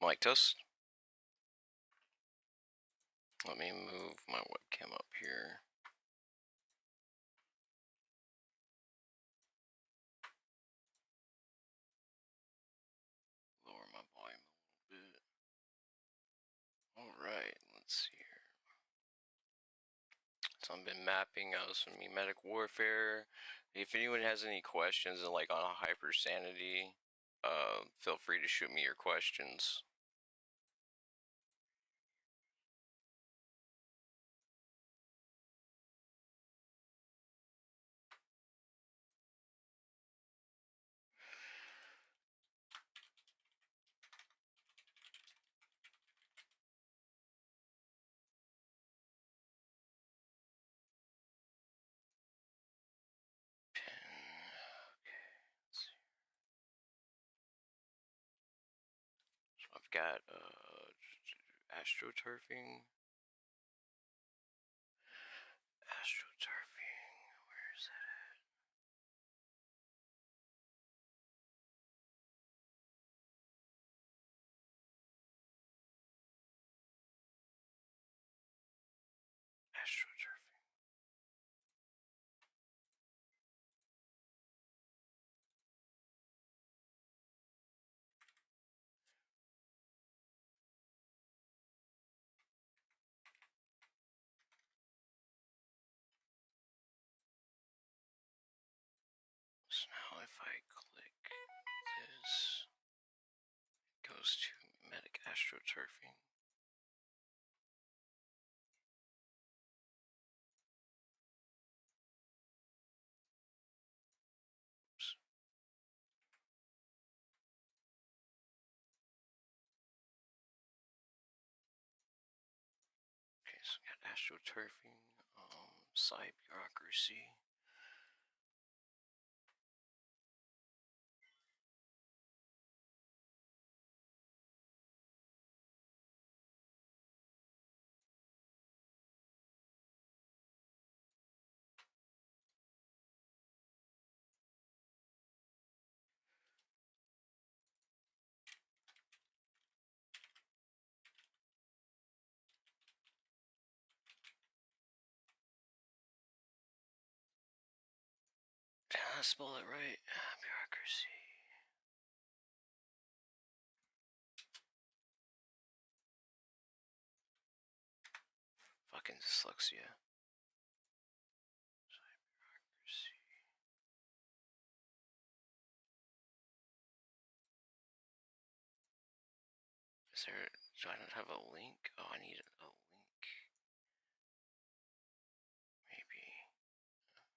Mic test. Let me move my webcam up here. Lower my volume a little bit. Alright, let's see here. So I've been mapping out some memetic warfare. If anyone has any questions like on a Hyper-Sanity, feel free to shoot me your questions. So I've got astroturfing. Where is that at? Astroturfing. So now if I click this, it goes to memetic astroturfing. Oops. Okay, so we got astroturfing, site bureaucracy. Did I spell it right? Bureaucracy. Fucking dyslexia. Site bureaucracy. Is there, do I not have a link? Oh, I need a link. Maybe. Link.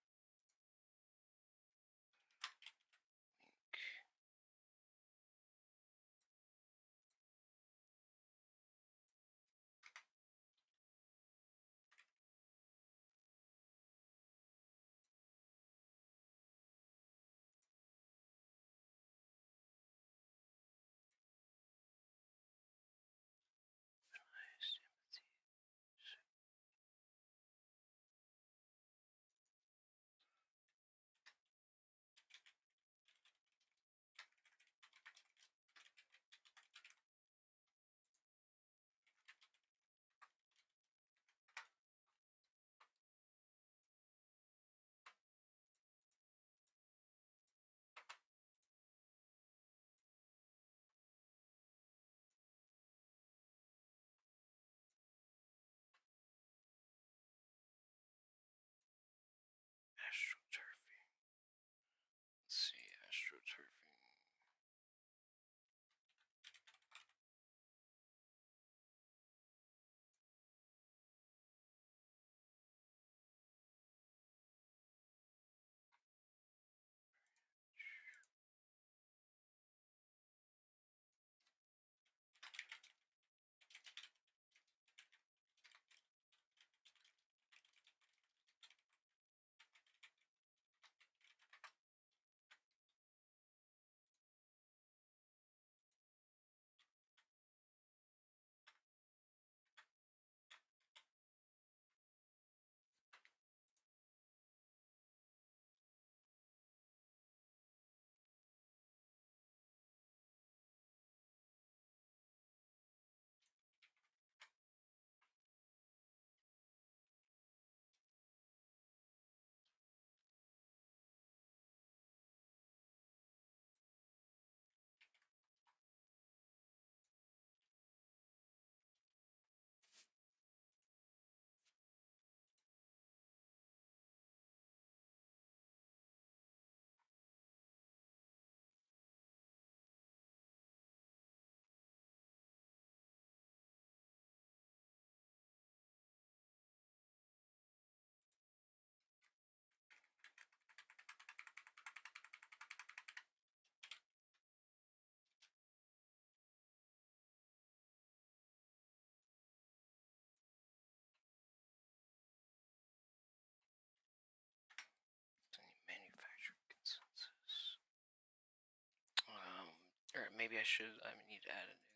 maybe I should. I need to add a new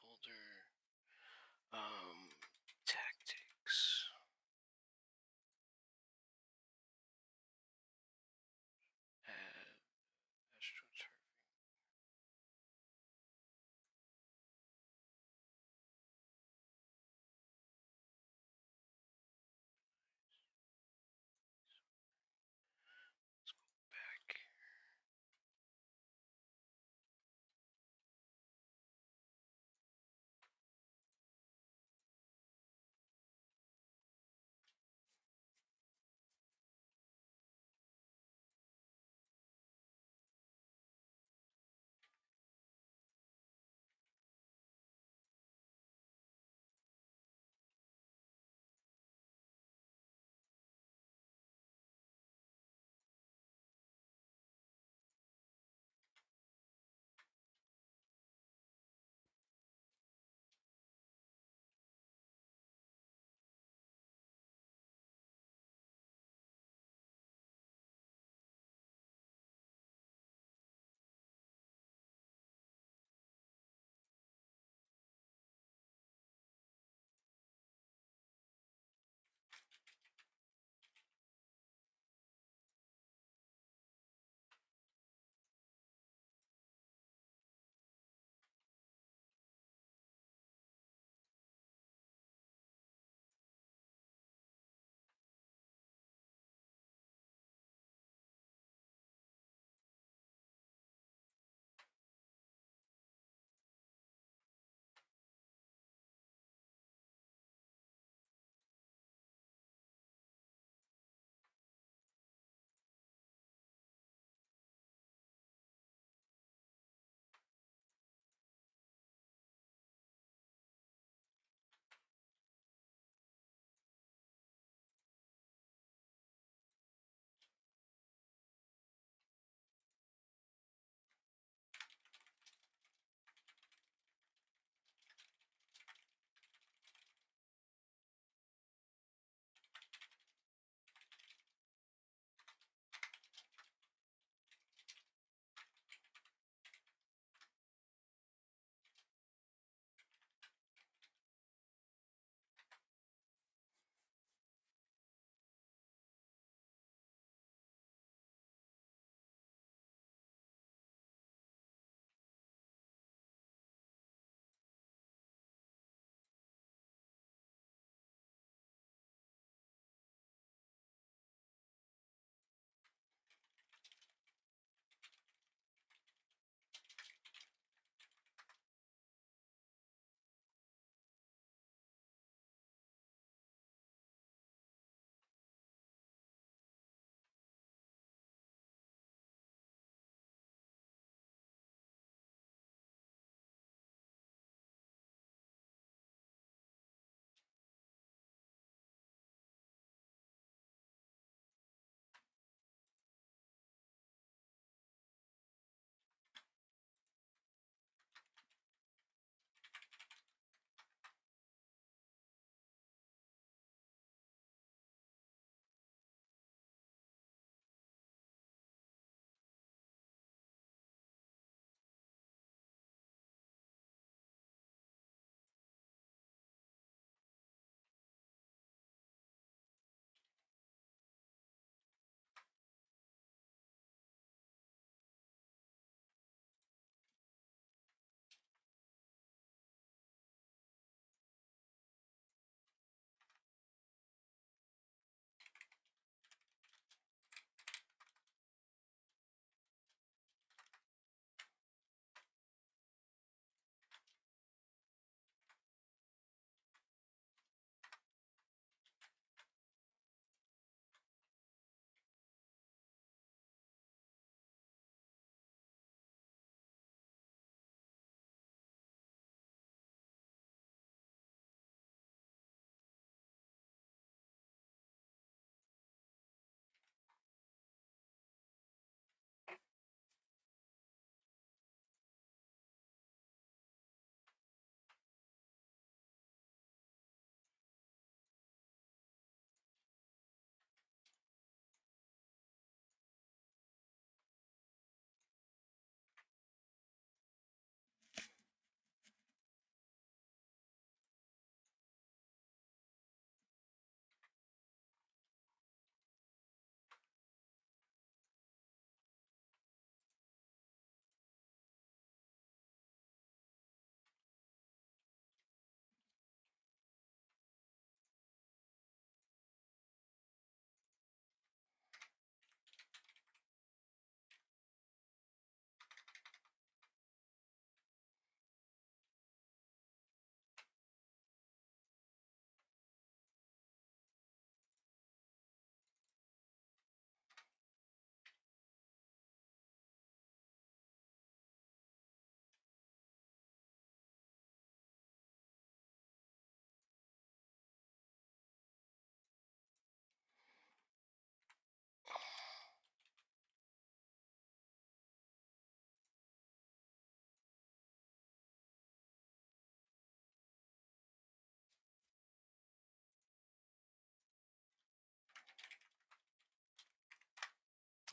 folder. Tactics. Add astroturfing. Let's go back.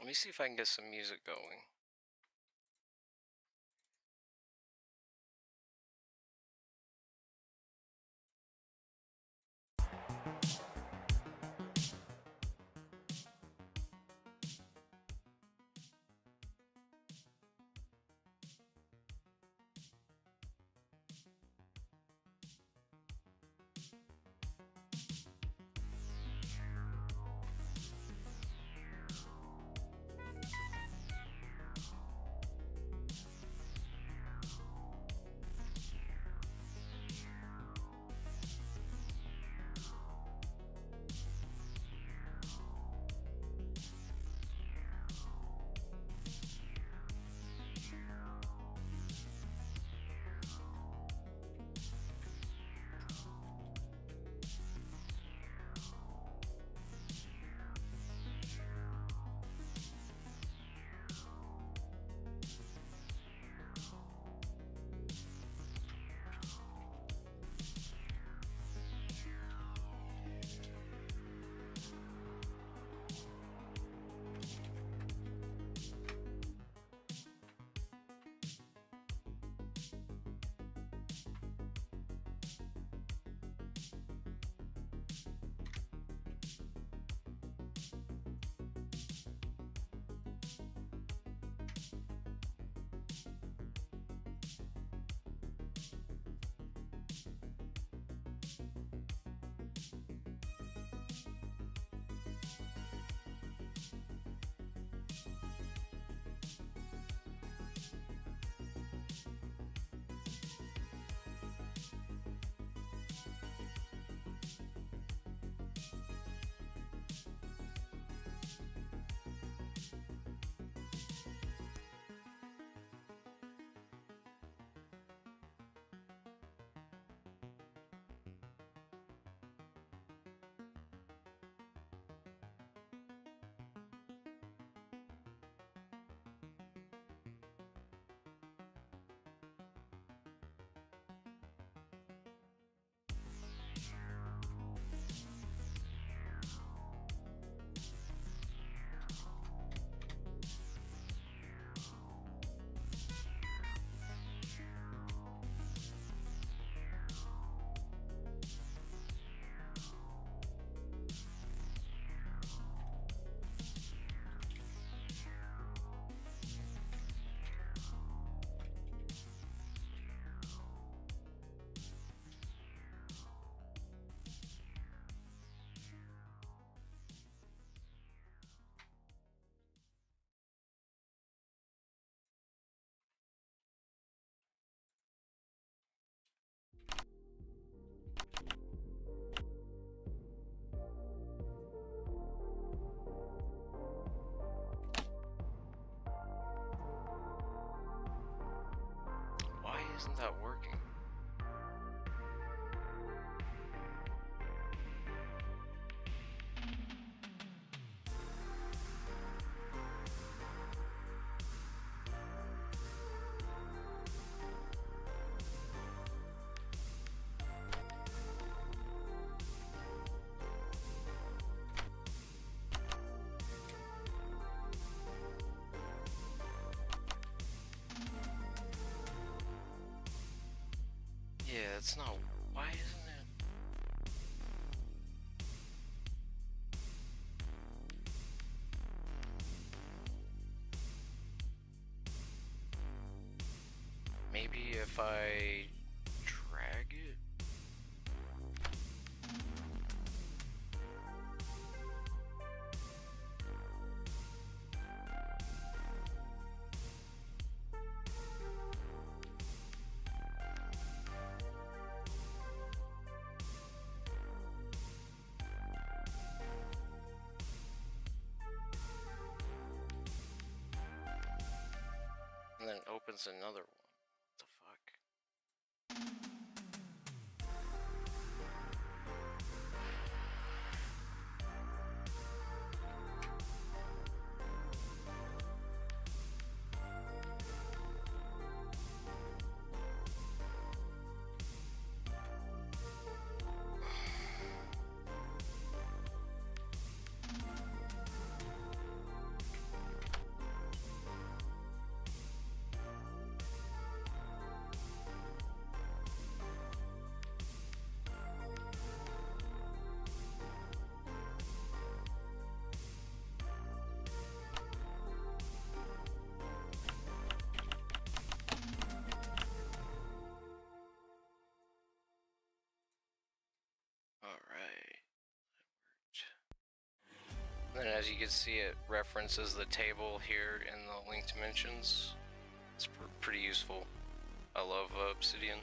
Let me see if I can get some music going. Why isn't that working? Yeah, it's not. Why isn't it? Maybe if I drag it? And then it opens another one. What the fuck? And as you can see, it references the table here in the link dimensions. It's pretty useful. I love Obsidian.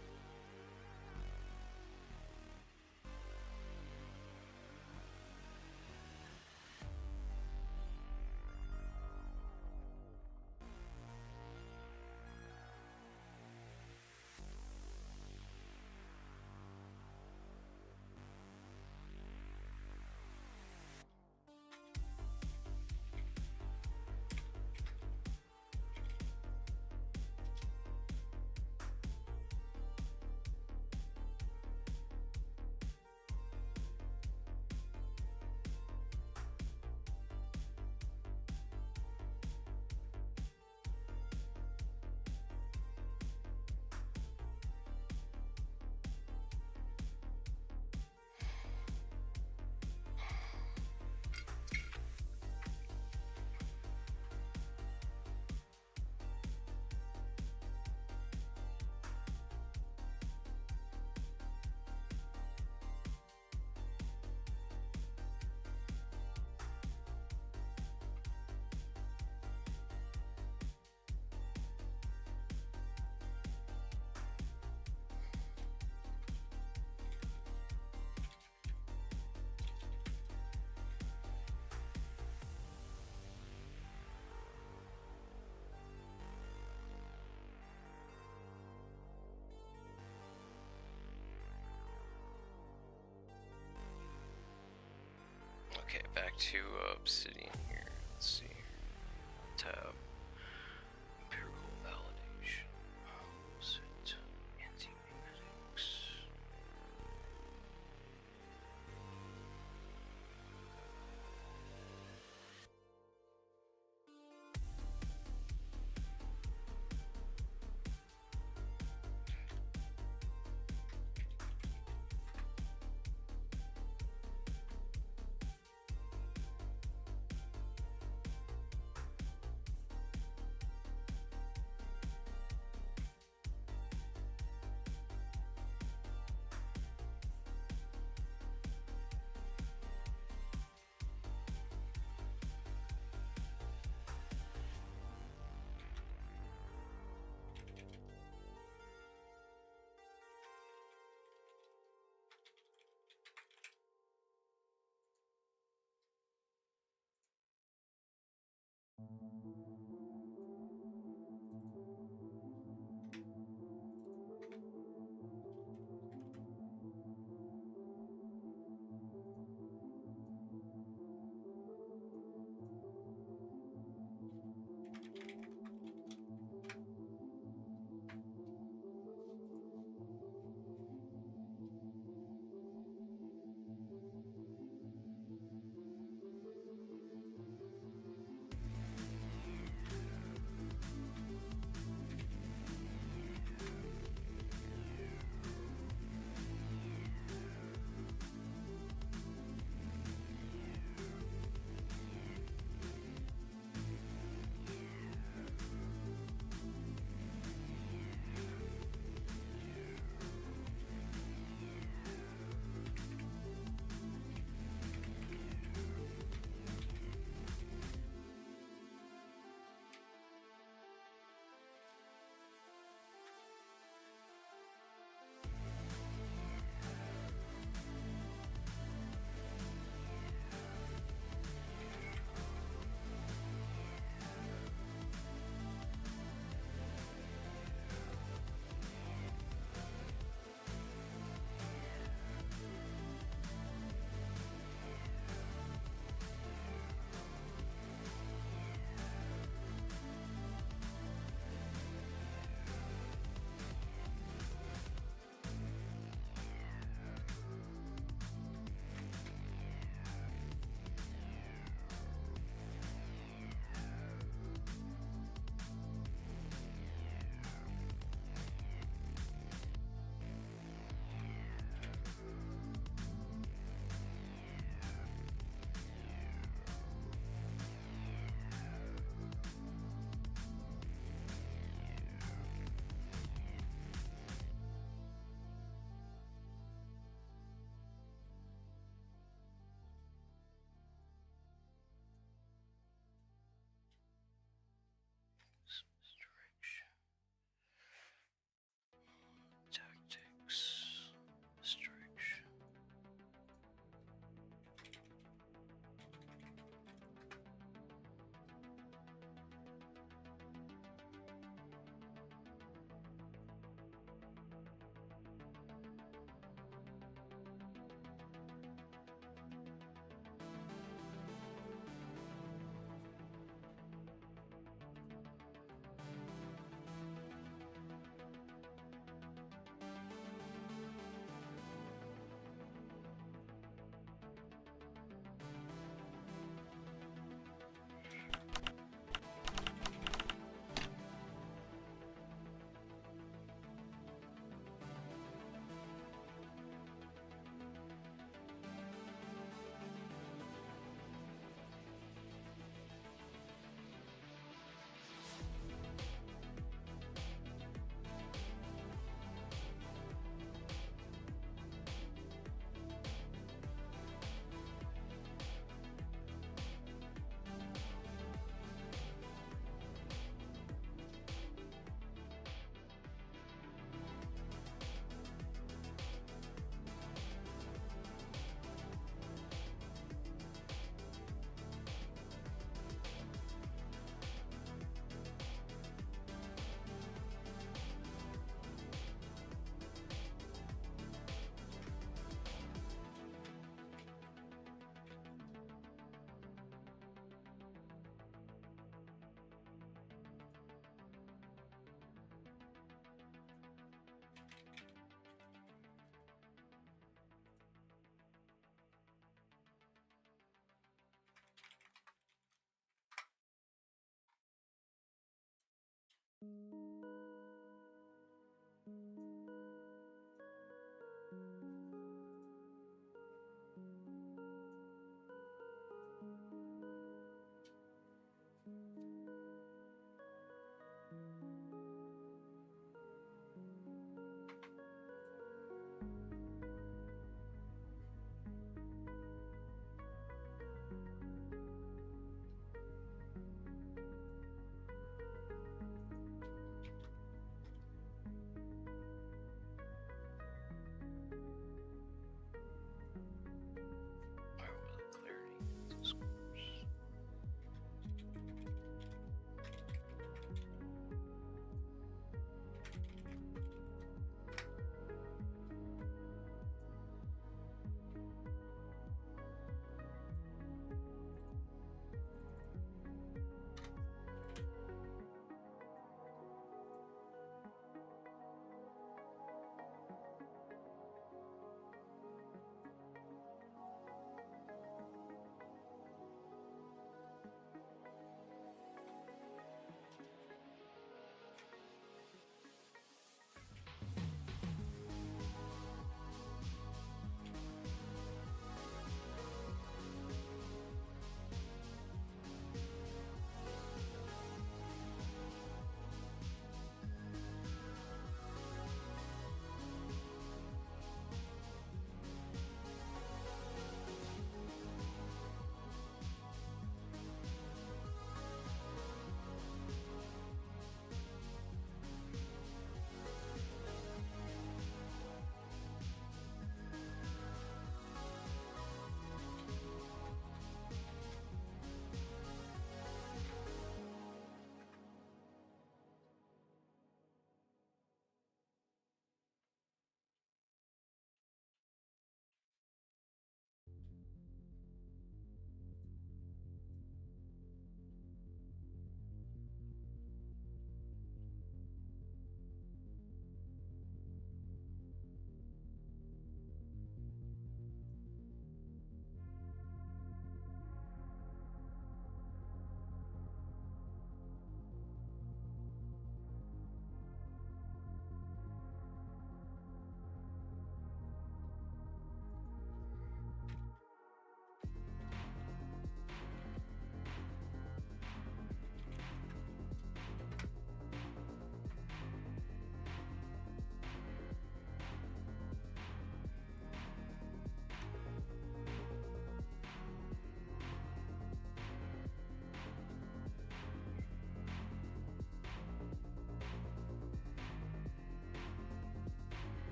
Okay, back to Obsidian here. Let's see. Tab. Empirical validation. Set. Anti-magnetics.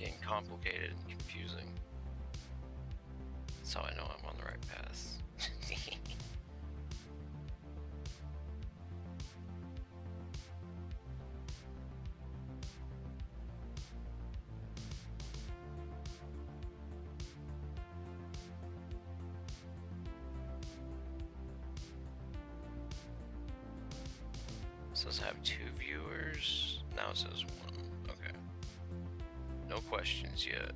getting complicated and confusing. That's how I know I'm on the right path. It says have 2 viewers. Now it says 1. Okay. No questions yet.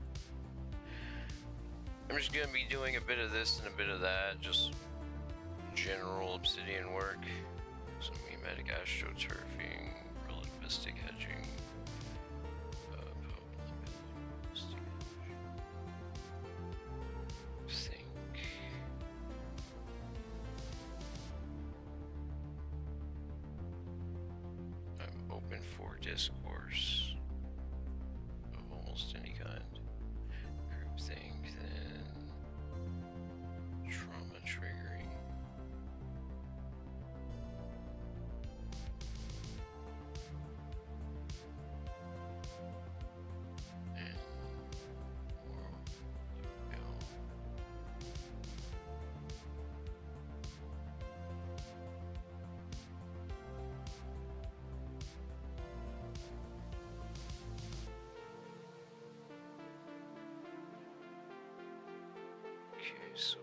I'm just gonna be doing a bit of this and a bit of that, just general obsidian work. Some mimetic astroturfing, relativistic hedging. I'm open for discourse of almost any kind. Groupthink, then trauma triggering. And moral will. Okay, so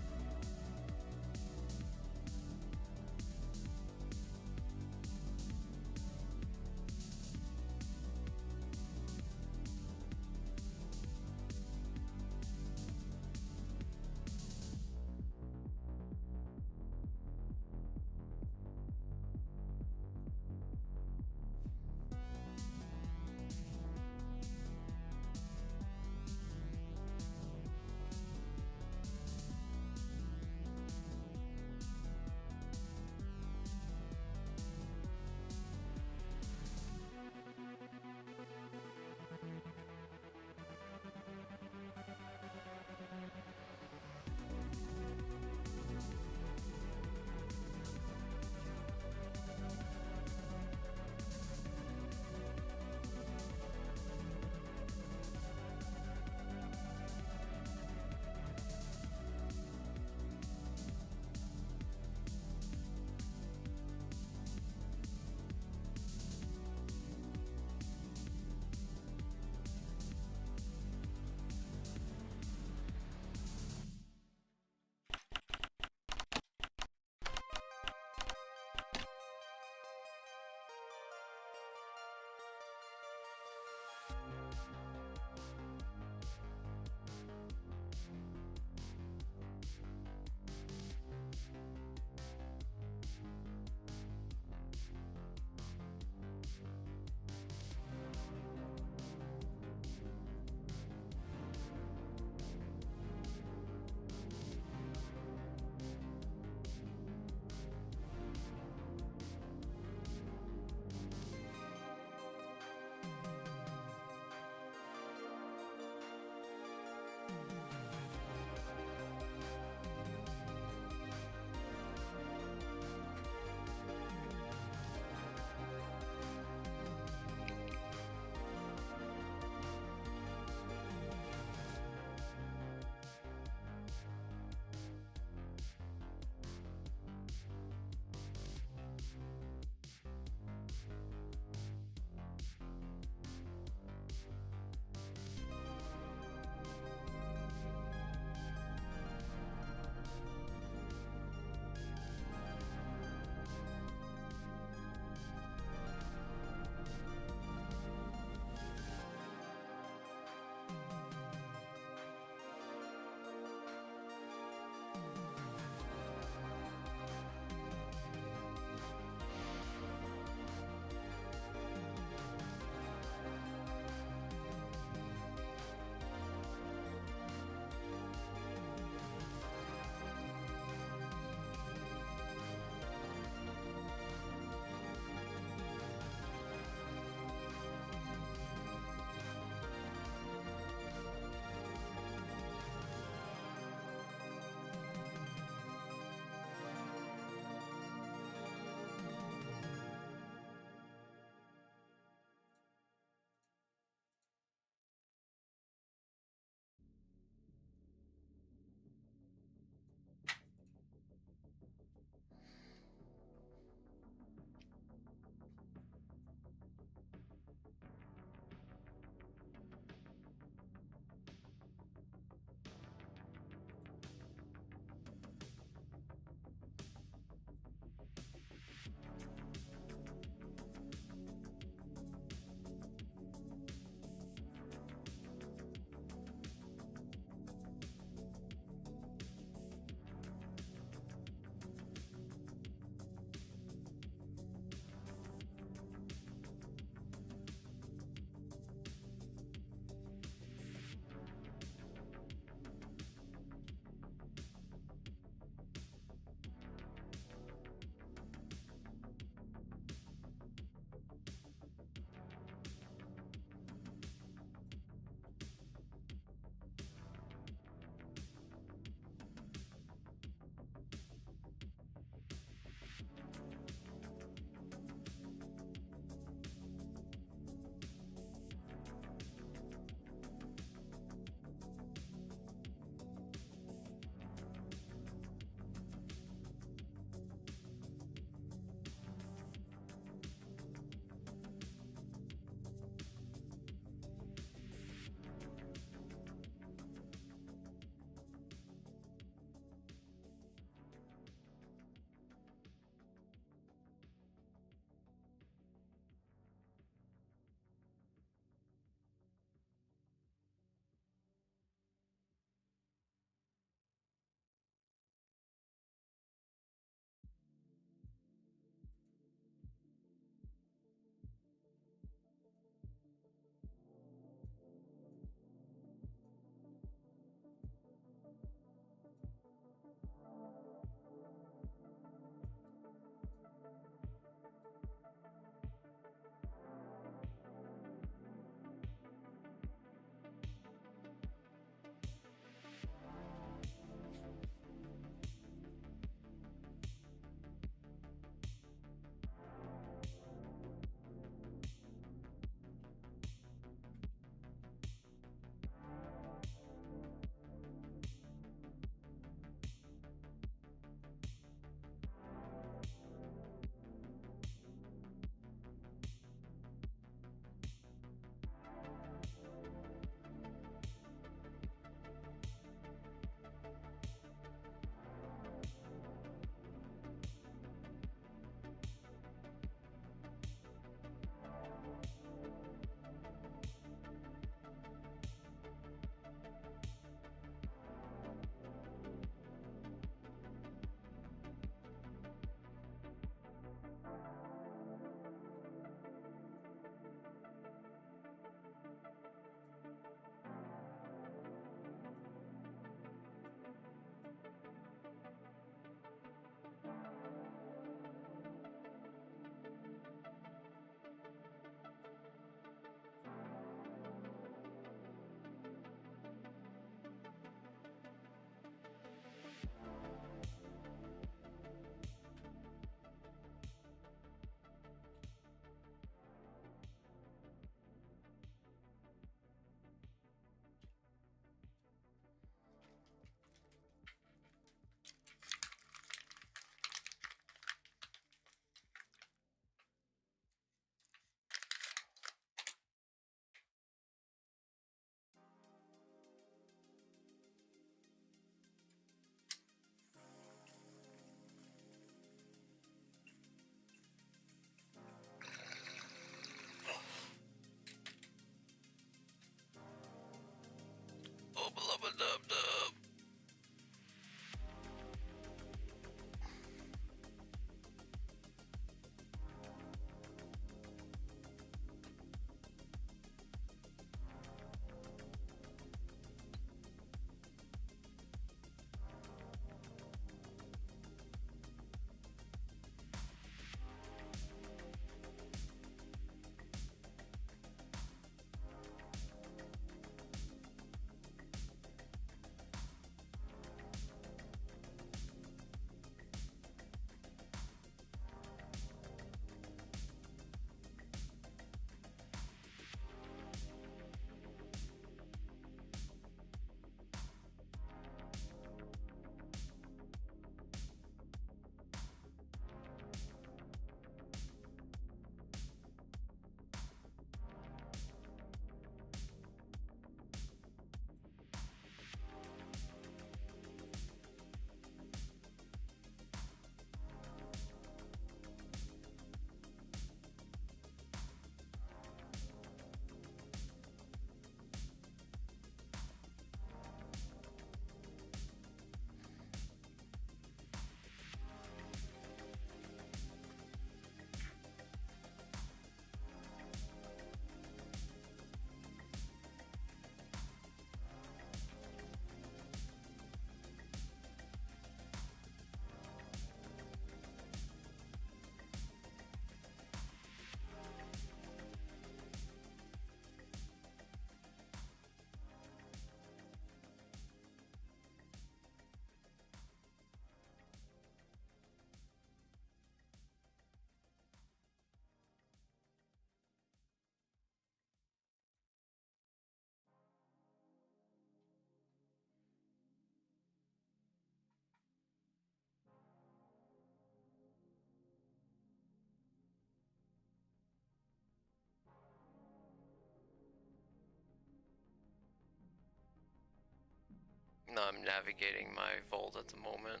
No, I'm navigating my vault at the moment.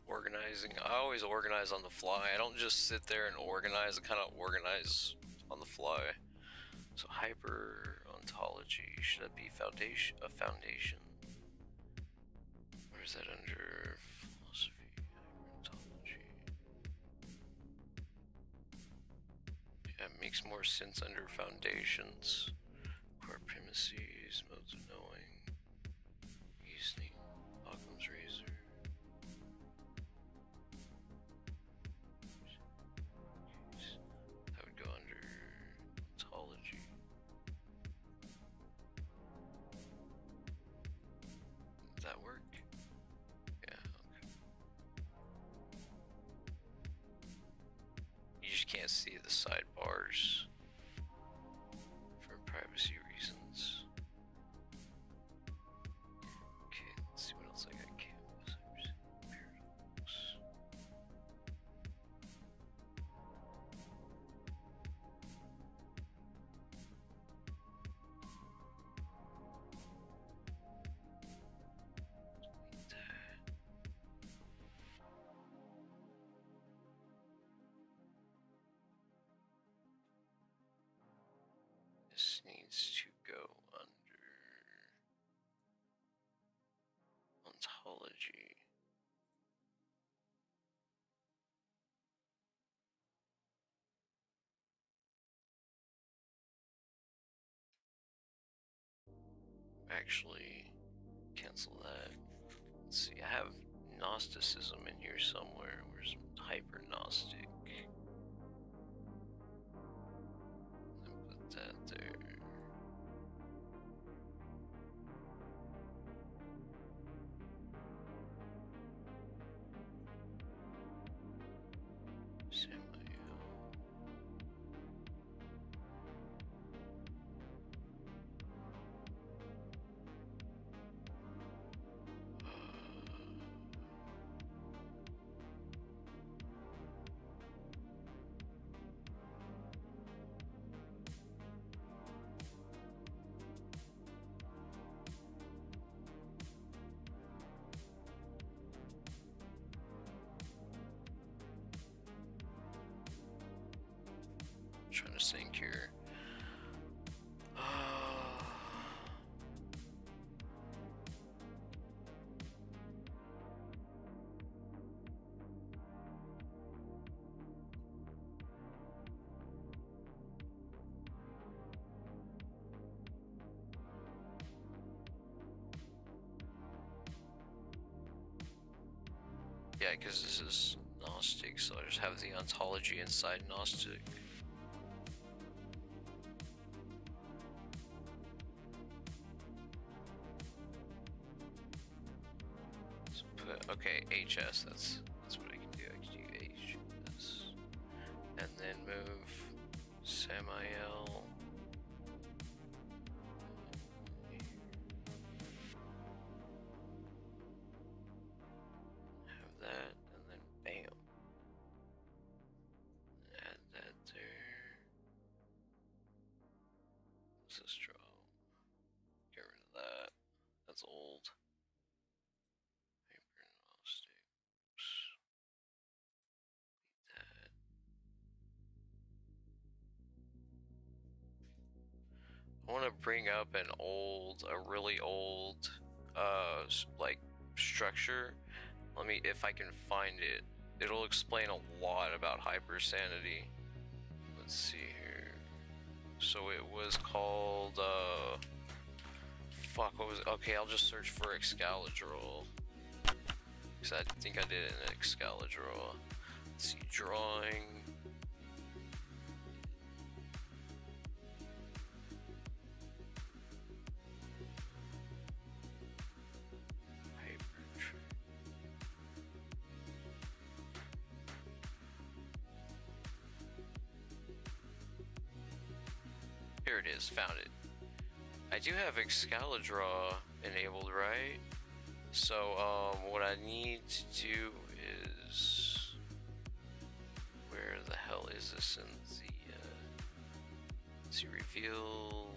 Organizing. I always organize on the fly. I don't just sit there and organize. I kind of organize on the fly. So hyper ontology. Should that be foundation? A foundation? Or is that under philosophy? Hyper ontology. Yeah, it makes more sense under foundations. Core premises, modes of knowing, reasoning, Occam's razor. That would go under ontology. Does that work? Yeah, okay. You just can't see the sidebars for privacy reasons. Okay, let's see what else I got. Canvas, paradox. This needs to go under ontology. Actually, cancel that. Let's see, I have Gnosticism in here somewhere. Where's hyper-Gnostic? Put that there. Trying to think here. Yeah, because this is Gnostic, so I just have the ontology inside Gnostic. So put, okay, HS, that's what I can do. I can do HS. And then move Samael. Have that, and then bam. Add that there. What's this draw? Get rid of that. That's old. Hyper-Gnostic. That. I want to bring up a really old, like structure. Let me, if I can find it. It'll explain a lot about Hyper-Sanity. Let's see here. So it was called, fuck, what was it? Okay, I'll just search for Excalibur. Because I think I did it in Excalibur. Let's see, drawing. Here it is, found it. I do have Excalibur enabled, right? So, what I need to do is... Where the hell is this in the, let's see, reveal...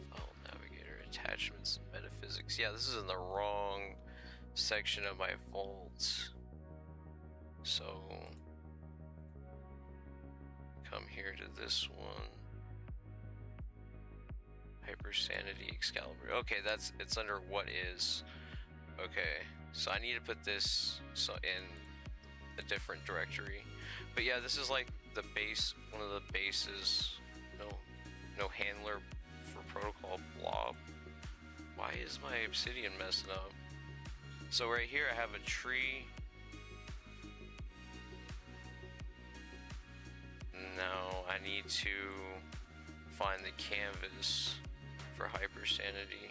File Navigator, attachments and metaphysics. Yeah, this is in the wrong section of my vault. So come here to this one. Hyper-Sanity Excalibur. Okay, it's under what is. Okay, so I need to put this in a different directory. But yeah, this is like the base, one of the bases. No handler for protocol blob. Why is my obsidian messing up? So right here I have a tree. Now I need to find the canvas for Hyper-Sanity.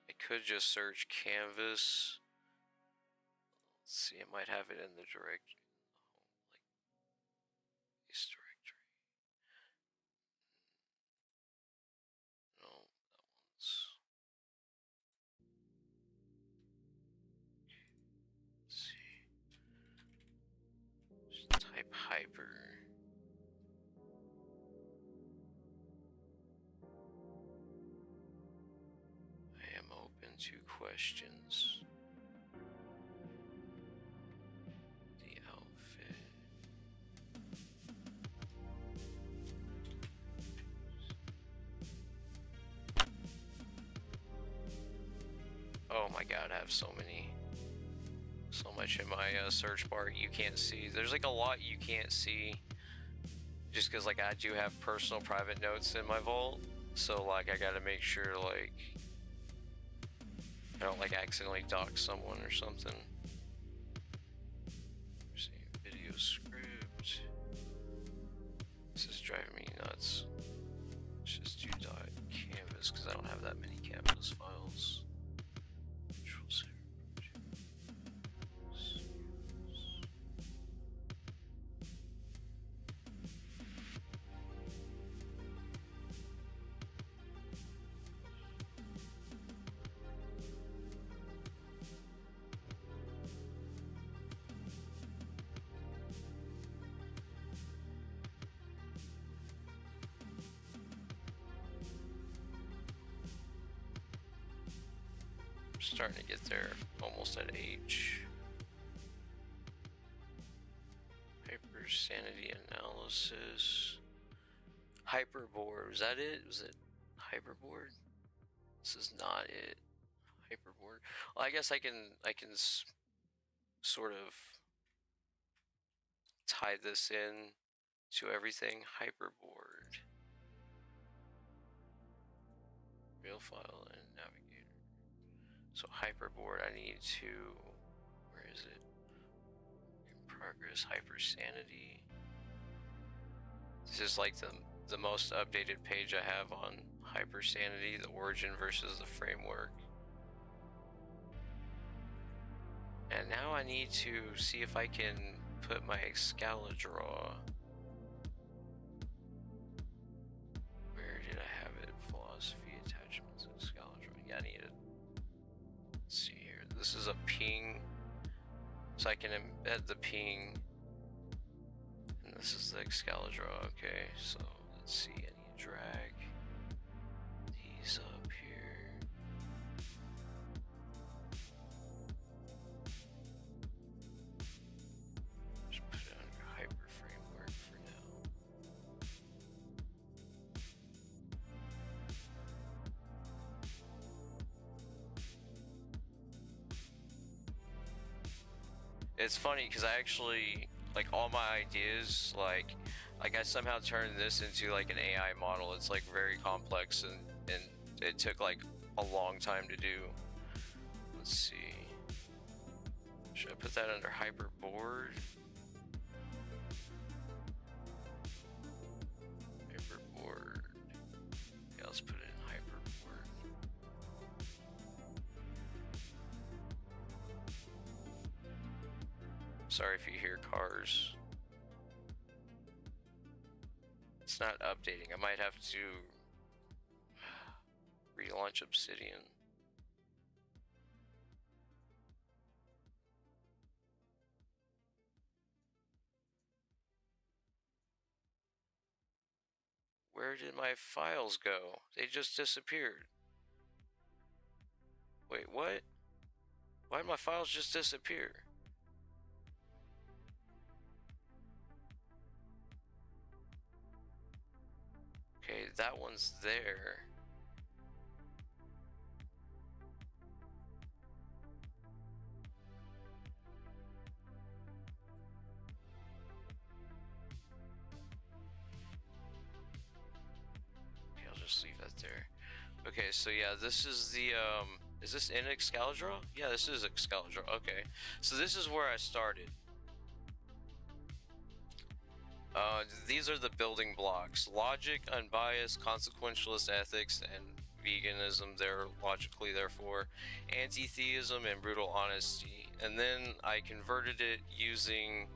I could just search canvas. Let's see, it might have it in the directory. Like this directory. No, that one's. Let's see. Just type hyper. I am open to questions. The outfit. Oh my god, I have so much in my search bar you can't see. There's like a lot you can't see just because like I do have personal private notes in my vault, so like I gotta make sure like I don't like accidentally dox someone or something. See, video script. This is driving me nuts. Let's just do .canvas because I don't have that many canvas files. Starting to get there, almost at H. Hyper-Sanity analysis. Hyperboard, was that it? Was it Hyperboard? This is not it. Hyperboard. Well, I guess I can sort of tie this in to everything. Hyperboard. Real file and navigator. So Hyperboard, I need to, where is it? In progress, Hyper-Sanity. This is like the most updated page I have on Hyper-Sanity, the origin versus the framework. And now I need to see if I can put my Excalidraw. Where did I have it? Philosophy, attachments, Excalidraw. Yeah, I need it. Let's see here. This is a ping. So I can embed the ping. And this is the Excalidraw. Okay, so let's see. I need to drag these up here. Just put it under Hyper Framework for now. It's funny because I actually, like, all my ideas, like I somehow turned this into like an AI model. It's like very complex and it took like a long time to do. Let's see. Should I put that under Hyperboard? Hyperboard. Yeah, let's put it in Hyperboard. Sorry if you hear cars. It's not updating. I might have to relaunch Obsidian. Where did my files go? They just disappeared. Wait, what? Why did my files just disappear? Okay, that one's there. Okay, I'll just leave that there. Okay, so yeah, this is the, is this in Excalibur? Yeah, this is Excalibur. Okay, so this is where I started. These are the building blocks: logic, unbiased, consequentialist ethics, and veganism. They're logically, therefore, anti-theism and brutal honesty. And then I converted it using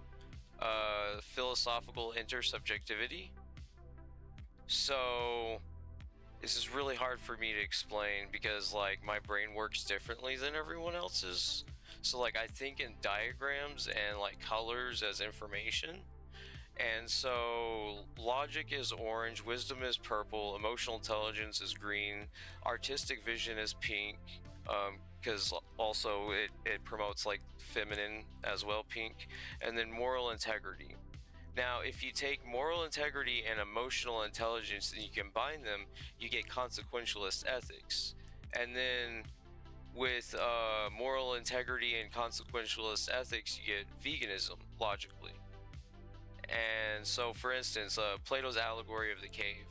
philosophical intersubjectivity. So this is really hard for me to explain because like my brain works differently than everyone else's. So like I think in diagrams and like colors as information. And so logic is orange, wisdom is purple, emotional intelligence is green, artistic vision is pink, because also it promotes like feminine as well, pink, and then moral integrity. Now, if you take moral integrity and emotional intelligence and you combine them, you get consequentialist ethics. And then with moral integrity and consequentialist ethics, you get veganism, logically. And so, for instance, Plato's allegory of the cave.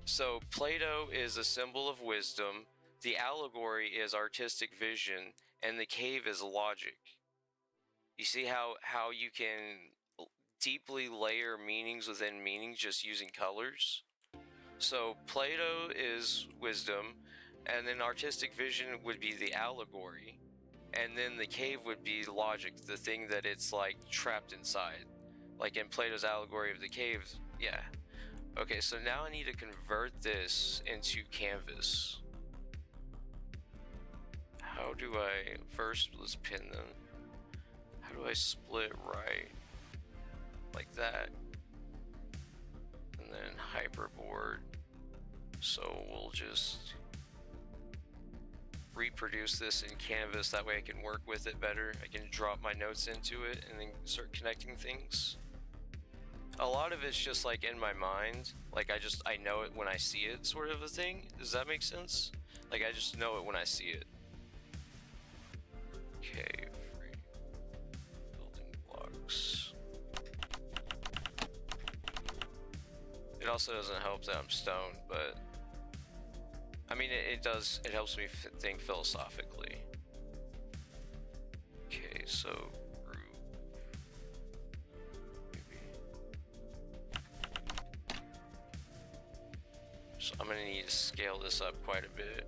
So, Plato is a symbol of wisdom, the allegory is artistic vision, and the cave is logic. You see how you can deeply layer meanings within meanings just using colors? So, Plato is wisdom, and then artistic vision would be the allegory, and then the cave would be logic, the thing that it's like trapped inside. Like in Plato's allegory of the cave, yeah. Okay, so now I need to convert this into canvas. How do I, first let's pin them. How do I split right? Like that. And then hyperboard. So we'll just reproduce this in canvas, that way I can work with it better. I can drop my notes into it and then start connecting things. A lot of it's just like in my mind, like I know it when I see it, sort of a thing. Does that make sense? Like I just know it when I see it. Okay, free building blocks. It also doesn't help that I'm stoned, but I mean it does. It helps me think philosophically. Okay, so So I'm gonna need to scale this up quite a bit.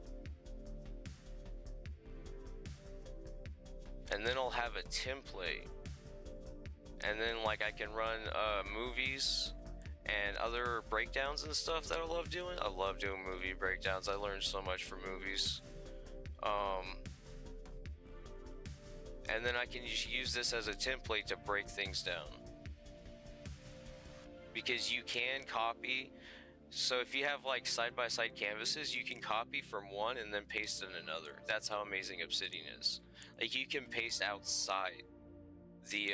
And then I'll have a template. And then like I can run movies and other breakdowns and stuff that I love doing. I love doing movie breakdowns. I learned so much from movies. And then I can just use this as a template to break things down. Because you can copy. So if you have like side-by-side canvases, you can copy from one and then paste in another. That's how amazing Obsidian is. Like you can paste outside the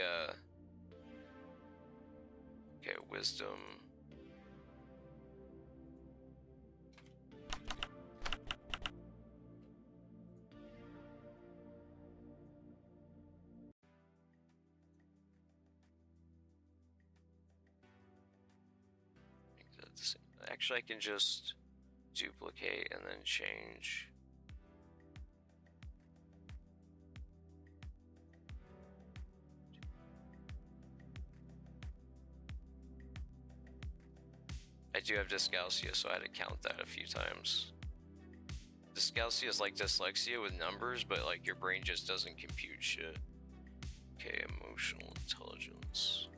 okay, wisdom. Actually, I can just duplicate and then change. I do have dyscalculia, so I had to count that a few times. Dyscalculia is like dyslexia with numbers, but like your brain just doesn't compute shit. Okay, emotional intelligence.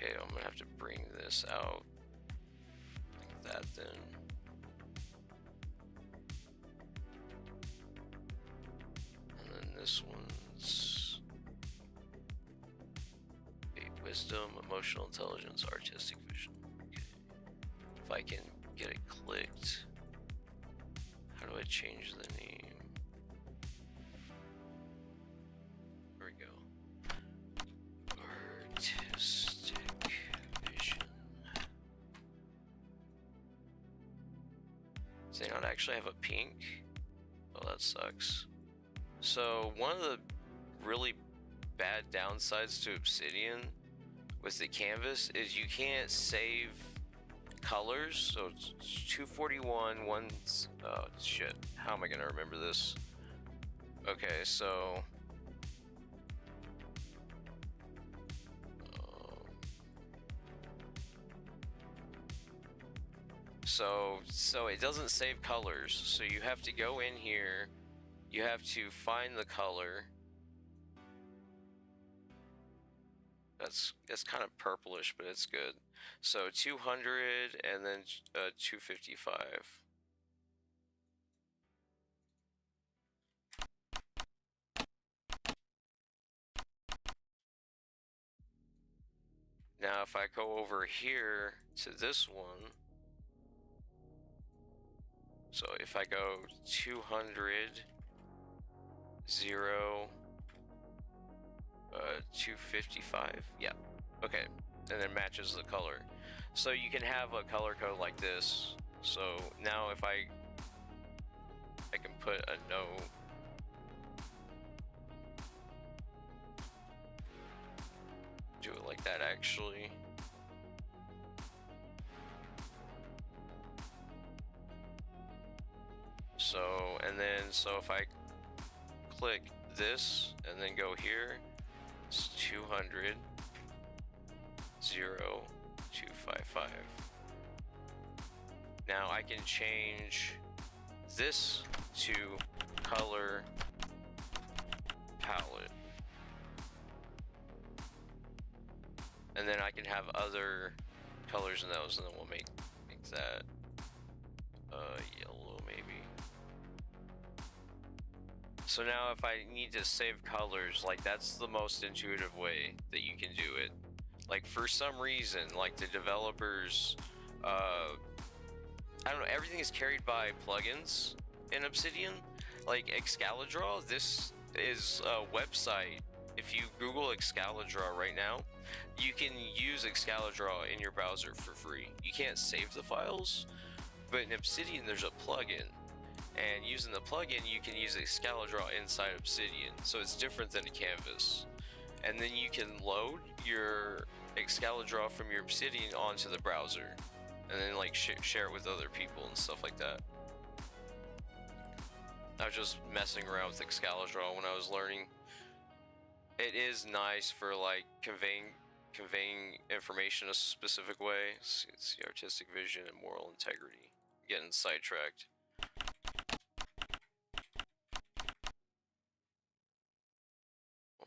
Okay, I'm gonna have to bring this out like that then. And then this one's wisdom, emotional intelligence, artistic vision. Okay. If I can get it clicked, how do I change the name? There we go. Artistic vision. Does they not actually have a pink? Oh, that sucks. So one of the really bad downsides to Obsidian with the canvas is you can't save colors. So it's 241, one's, oh shit, how am I gonna remember this? Okay, so so it doesn't save colors, so you have to go in here, you have to find the color. That's kind of purplish, but it's good. So 200 and then 255. Now if I go over here to this one, so if I go 200, 0, 255, yeah, okay, and then matches the color. So you can have a color code like this. So now if I can put a no, do it like that actually. So, and then, so if I click this and then go here, it's 200, 0, 255. Now I can change this to color palette. And then I can have other colors in those, and then we'll make that yellow maybe. So now if I need to save colors, like that's the most intuitive way that you can do it. Like for some reason, like the developers, I don't know, everything is carried by plugins in Obsidian. Like Excalidraw, this is a website. If you Google Excalidraw right now, you can use Excalidraw in your browser for free. You can't save the files, but in Obsidian there's a plugin. And using the plugin, you can use Excalidraw inside Obsidian, so it's different than a canvas. And then you can load your Excalidraw from your Obsidian onto the browser, and then like share it with other people and stuff like that. I was just messing around with Excalidraw when I was learning. It is nice for like conveying information a specific way. It's the artistic vision and moral integrity. Getting sidetracked.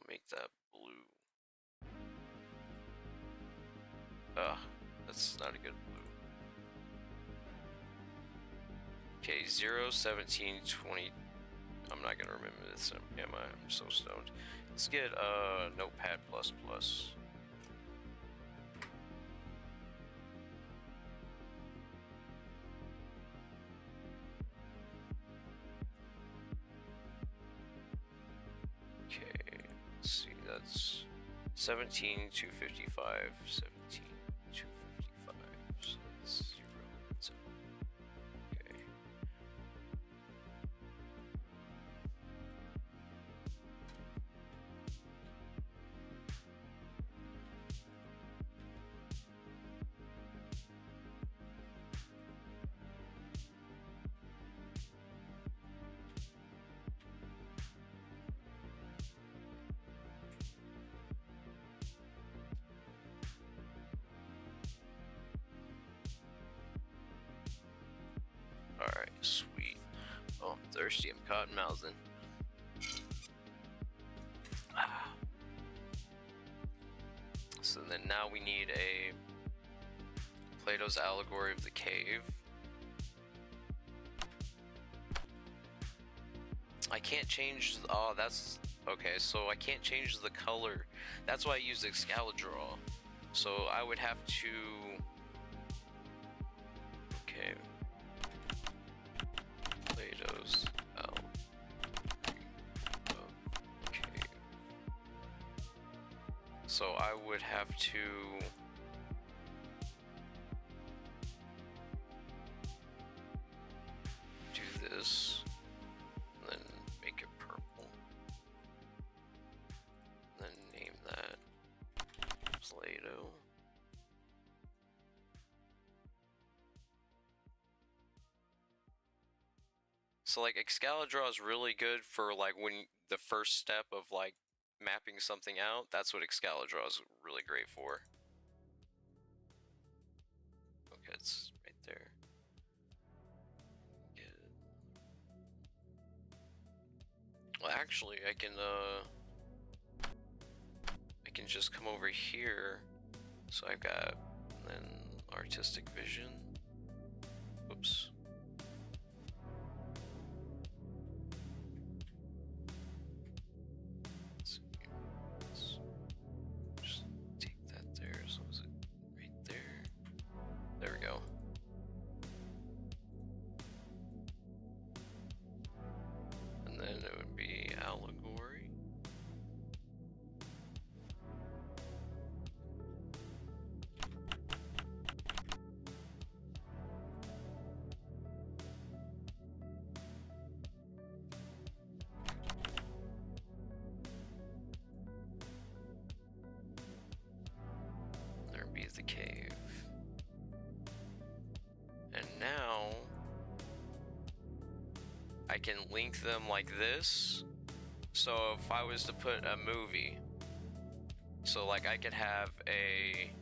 Make that blue. That's not a good blue. Okay, 0, 17, 20. I'm not gonna remember this, am I? I'm so stoned. Let's get Notepad++. Okay, let's see, that's 17, 255, 17, 255, so that's 0, that's it. Okay. Alright, sweet. Oh, I'm thirsty, I'm cotton mouthing. So then now we need a Plato's Allegory of the Cave. I can't change, oh that's, okay, so I can't change the color. That's why I use Excalidraw. So I would have to, okay, Plato's out of cave. So I would have to do this, and then make it purple, and then name that Plato. So like Excalidraw is really good for like when the first step of like mapping something out. That's what Excalidraw is really great for. Okay, it's right there. Get it. Well, actually, I can just come over here. So I've got then artistic vision. Oops. Let's just take that there. So is it right there? There we go. And then it would be allegory. There'd be the cave. And now I can link them like this. So if I was to put a movie, so like I could have a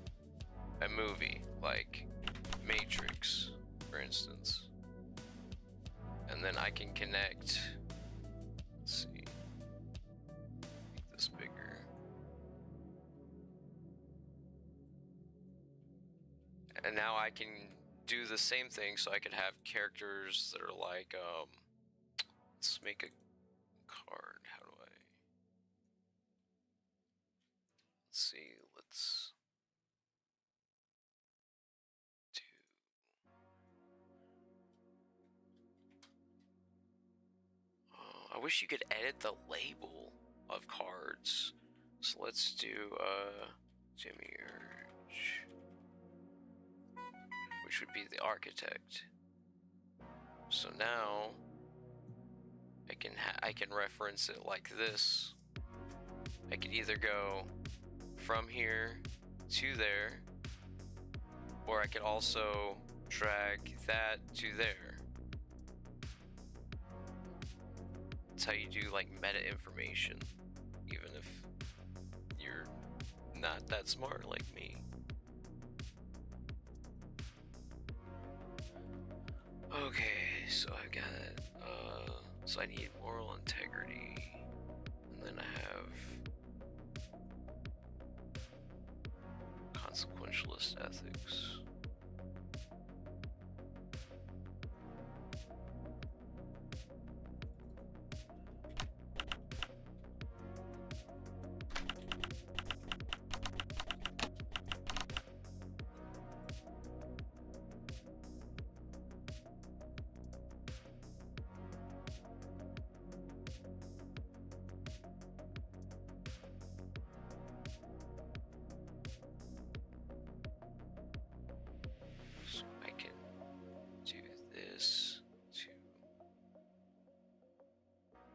movie like Matrix, for instance, and then I can connect. Let's see, make this bigger. And now I can do the same thing, so I could have characters that are like, let's make a card. How do I? Let's see, let's do. Oh, I wish you could edit the label of cards. So let's do Jimmy Urge, which would be the architect. So now I can reference it like this. I could either go from here to there, or I could also drag that to there. That's how you do like meta information, even if you're not that smart like me. Okay, so I got it. So I need moral integrity, and then I have consequentialist ethics. So I can do this to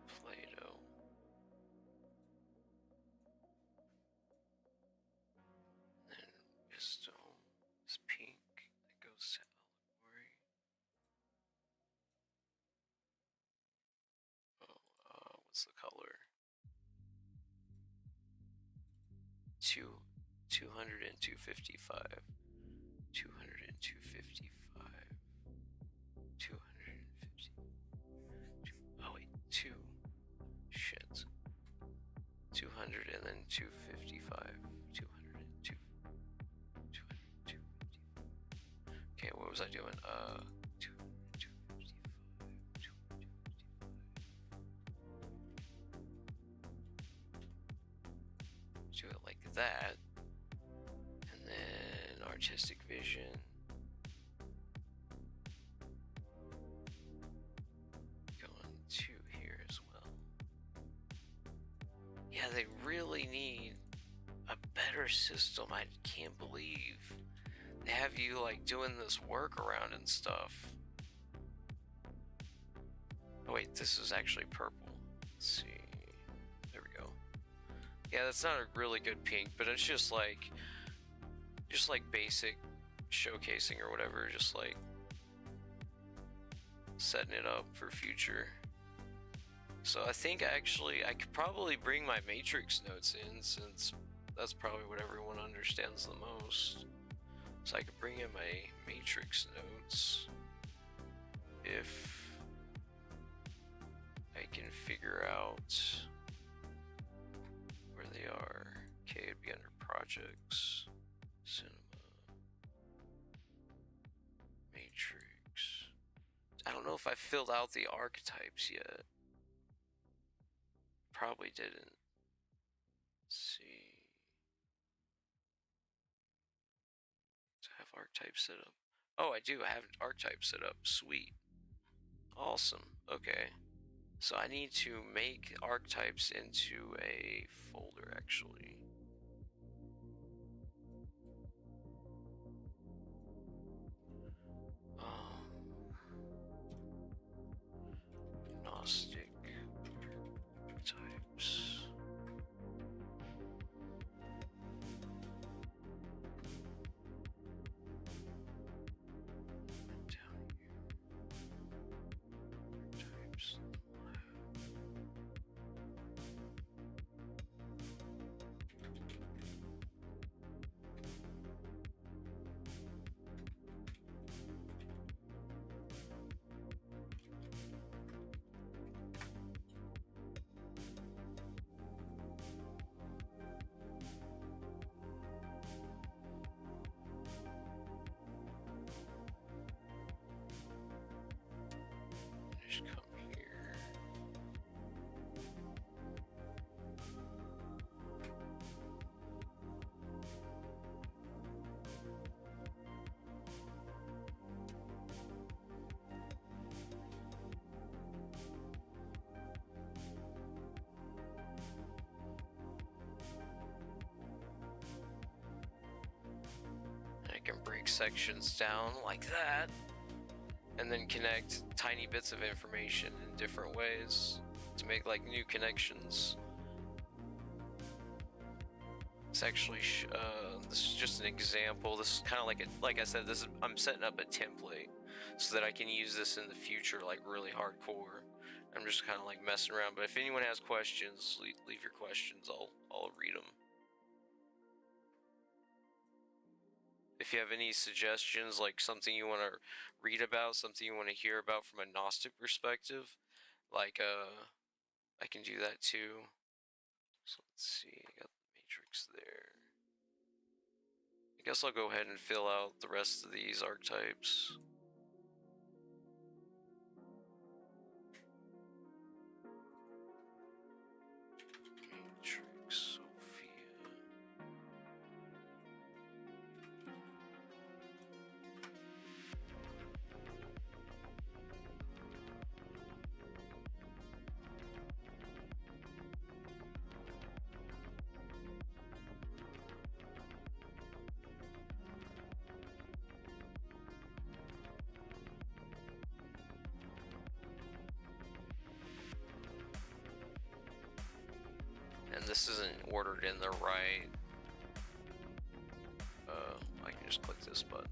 Plato. Then wisdom is pink. That goes to allegory. Oh, what's the color? 200 and 255. 200 and 255. 250. Oh wait, 2. Shit. 200 and then 255. 200 and 2. 200, 255. Okay, what was I doing? 255. 255. Do it like that. And then artistic vision. Going to here as well. Yeah, they really need a better system. I can't believe they have you like doing this workaround and stuff. Oh wait, this is actually purple. Let's see. There we go. Yeah, that's not a really good pink, but it's just like basic showcasing or whatever, just like setting it up for future. So I think actually I could probably bring my matrix notes in, since that's probably what everyone understands the most. So I could bring in my matrix notes if I can figure out where they are. Okay, it'd be under projects, cinema, matrix. I don't know if I filled out the archetypes yet. Probably didn't. Let's see. Do I have archetype set up? Oh, I do. I have archetype set up. Sweet. Awesome. Okay. So I need to make archetypes into a folder, actually. Gnostic types. Down here. Types. Just come here. I can break sections down like that, and then connect tiny bits of information in different ways to make like new connections. It's actually this is just an example. This is kind of like I said, I'm setting up a template so that I can use this in the future, like really hardcore. I'm just kind of like messing around, but if anyone has questions, leave your questions. I'll read them. If you have any suggestions, like something you want to read about, something you want to hear about from a Gnostic perspective, like I can do that too. So let's see, I got the matrix there. I guess I'll go ahead and fill out the rest of these archetypes. Matrix, Sophia. And this isn't ordered in the right. I can just click this button.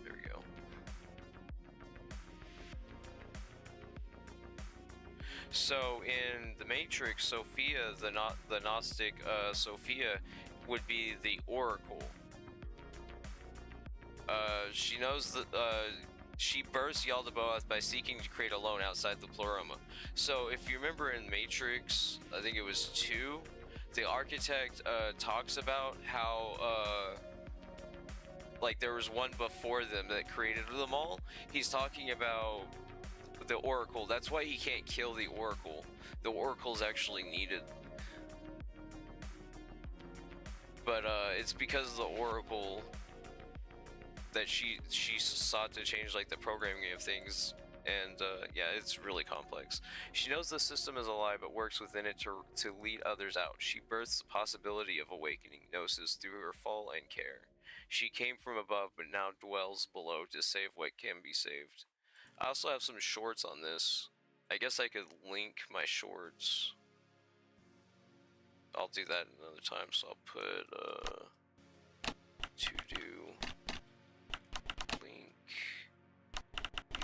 There we go. So in the Matrix, Sophia, the Gnostic Sophia, would be the Oracle. She knows that she bursts Yaldabaoth by seeking to create a lone outside the Pleroma. So if you remember in Matrix, I think it was 2, the architect talks about how like there was one before them that created them all. He's talking about The Oracle. That's why he can't kill the Oracle. The Oracle's actually needed. But it's because of the Oracle that she sought to change like the programming of things, and yeah, it's really complex. She knows the system is a lie, but works within it to lead others out. She births the possibility of awakening gnosis through her fall and care. She came from above, but now dwells below to save what can be saved. I also have some shorts on this. I guess I could link my shorts. I'll do that another time, so I'll put to do link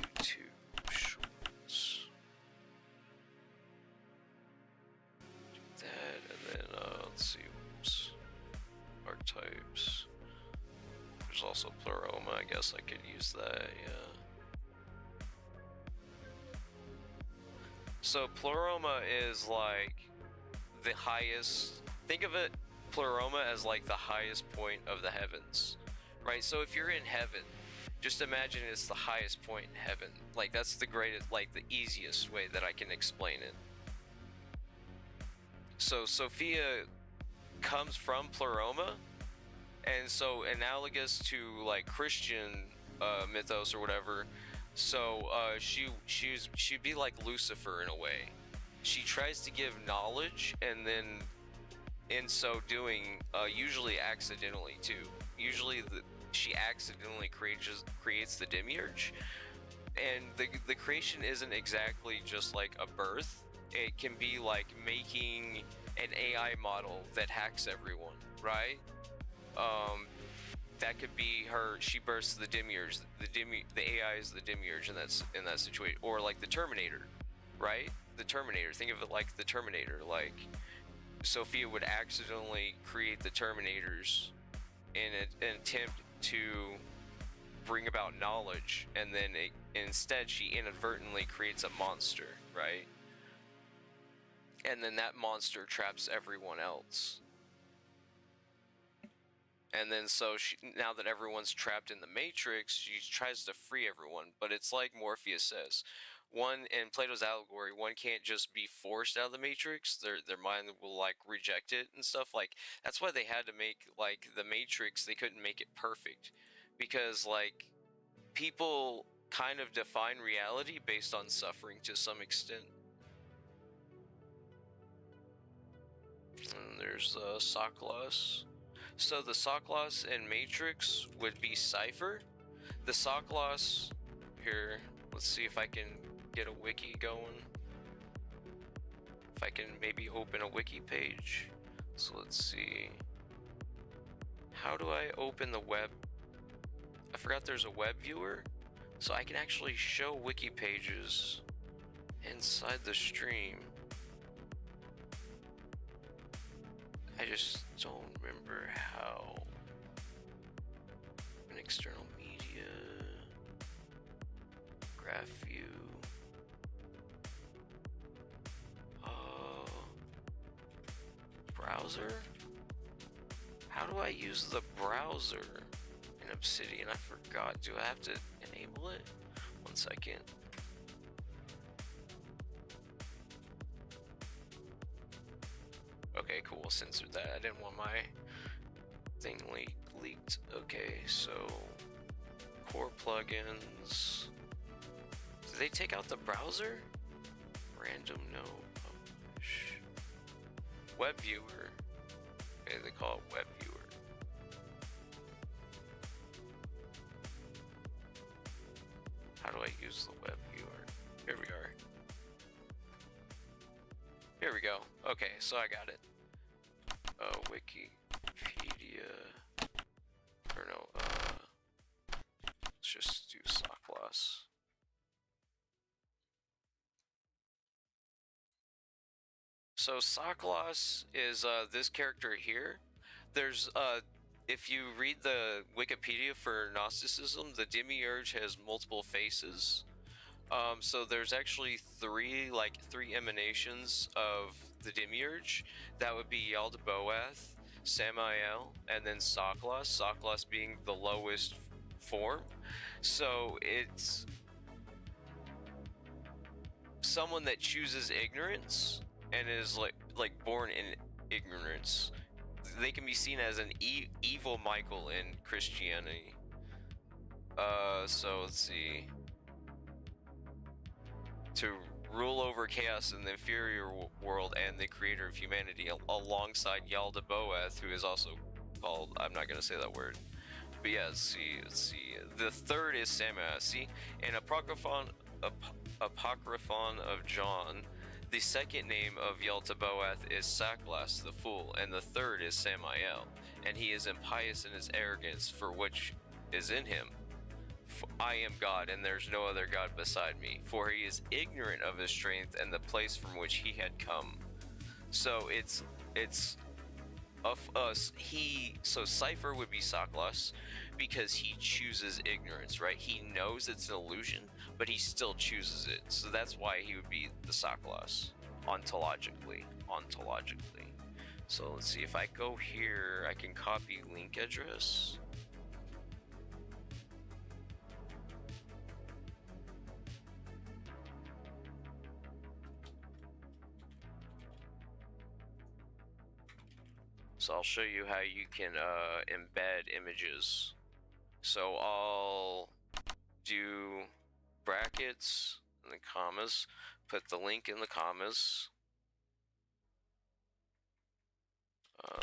YouTube shorts. Do that, and then let's see, oops, archetypes. There's also Pleroma, I guess I could use that, yeah. So Pleroma is like the highest, think of it, Pleroma as like the highest point of the heavens, right? So if you're in heaven, just imagine it's the highest point in heaven. Like that's the greatest, like the easiest way that I can explain it. So Sophia comes from Pleroma, and so analogous to like Christian mythos or whatever. So she'd be like Lucifer in a way. She tries to give knowledge, and then in so doing, usually accidentally too. Usually she accidentally creates the demiurge, and the creation isn't exactly just like a birth. It can be like making an AI model that hacks everyone, right? That could be her. She bursts the demiurge. The AI is the demiurge in that situation, or like the Terminator, right? The Terminator. Think of it like the Terminator. Like Sophia would accidentally create the Terminators in an attempt to bring about knowledge, and then instead she inadvertently creates a monster, right? And then that monster traps everyone else. And then so now that everyone's trapped in the Matrix, she tries to free everyone. But it's like Morpheus says, one in Plato's allegory, one can't just be forced out of the Matrix. Their mind will like reject it and stuff. Like that's why they had to make like the Matrix. They couldn't make it perfect because like people kind of define reality based on suffering to some extent. And there's Soklos. So the Soklos in Matrix would be Cypher. The Soklos, here, let's see if I can get a wiki going. If I can maybe open a wiki page. So let's see. How do I open the web? I forgot there's a web viewer. So I can actually show wiki pages inside the stream. I just don't remember how. An external media, graph view. Browser? How do I use the browser in Obsidian? I forgot. Do I have to enable it? 1 second. Okay, cool, censored that. I didn't want my thing leaked. Okay, so core plugins. Did they take out the browser? Random no publish. Web viewer. Okay, they call it web viewer. How do I use the web viewer? Here we are. Here we go. Okay, so I got it. Wikipedia. Or no, let's just do Soklos. So Soklos is this character here. There's if you read the Wikipedia for Gnosticism, the demiurge has multiple faces. So there's actually three emanations of the demiurge. That would be Yaldabaoth, Samael, and then Soklos. Soklos being the lowest form. So it's someone that chooses ignorance and is like born in ignorance. They can be seen as an evil Michael in Christianity. So let's see. To rule over chaos in the inferior world and the creator of humanity, alongside Yaldabaoth, who is also called, I'm not gonna say that word, but yeah, let's see. The third is Samael. See, in Apocryphon of John, the second name of Yaldabaoth is Saklas the Fool, and the third is Samael, and he is impious in his arrogance, for which is in him. I am God, and there's no other God beside me, for he is ignorant of his strength and the place from which he had come. So it's of us, so Cypher would be Saklas, because he chooses ignorance, right? He knows it's an illusion, but he still chooses it. So that's why he would be the Saklas, ontologically. So let's see, if I go here, I can copy link address. So I'll show you how you can embed images. So I'll do brackets and the commas, put the link in the commas,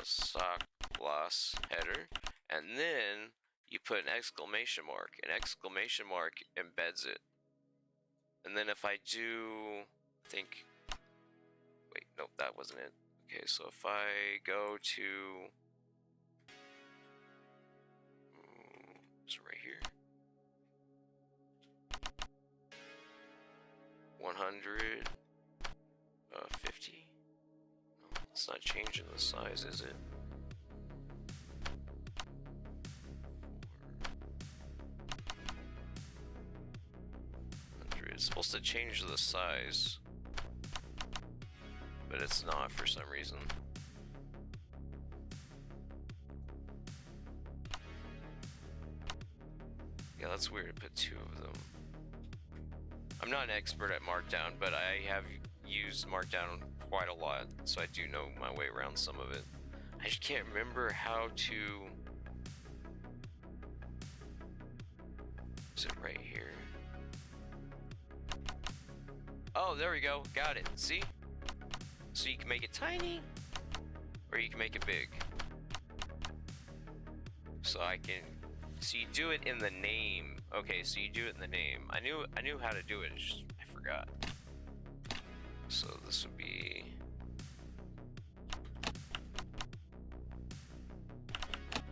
Saklas header, and then you put an exclamation mark. An exclamation mark embeds it. And then if I do, wait, nope, that wasn't it. Okay, so if I go to, so right here, 150, no, it's not changing the size, is it? It's supposed to change the size, but it's not for some reason. Yeah, that's weird to put two of them. I'm not an expert at Markdown, but I have used Markdown quite a lot, so I do know my way around some of it. I just can't remember how to... Is it right here? Oh, there we go. Got it. See? So you can make it tiny, or you can make it big. So I can... So you do it in the name. Okay, so you do it in the name. I knew how to do it, it's just, I forgot. So this would be...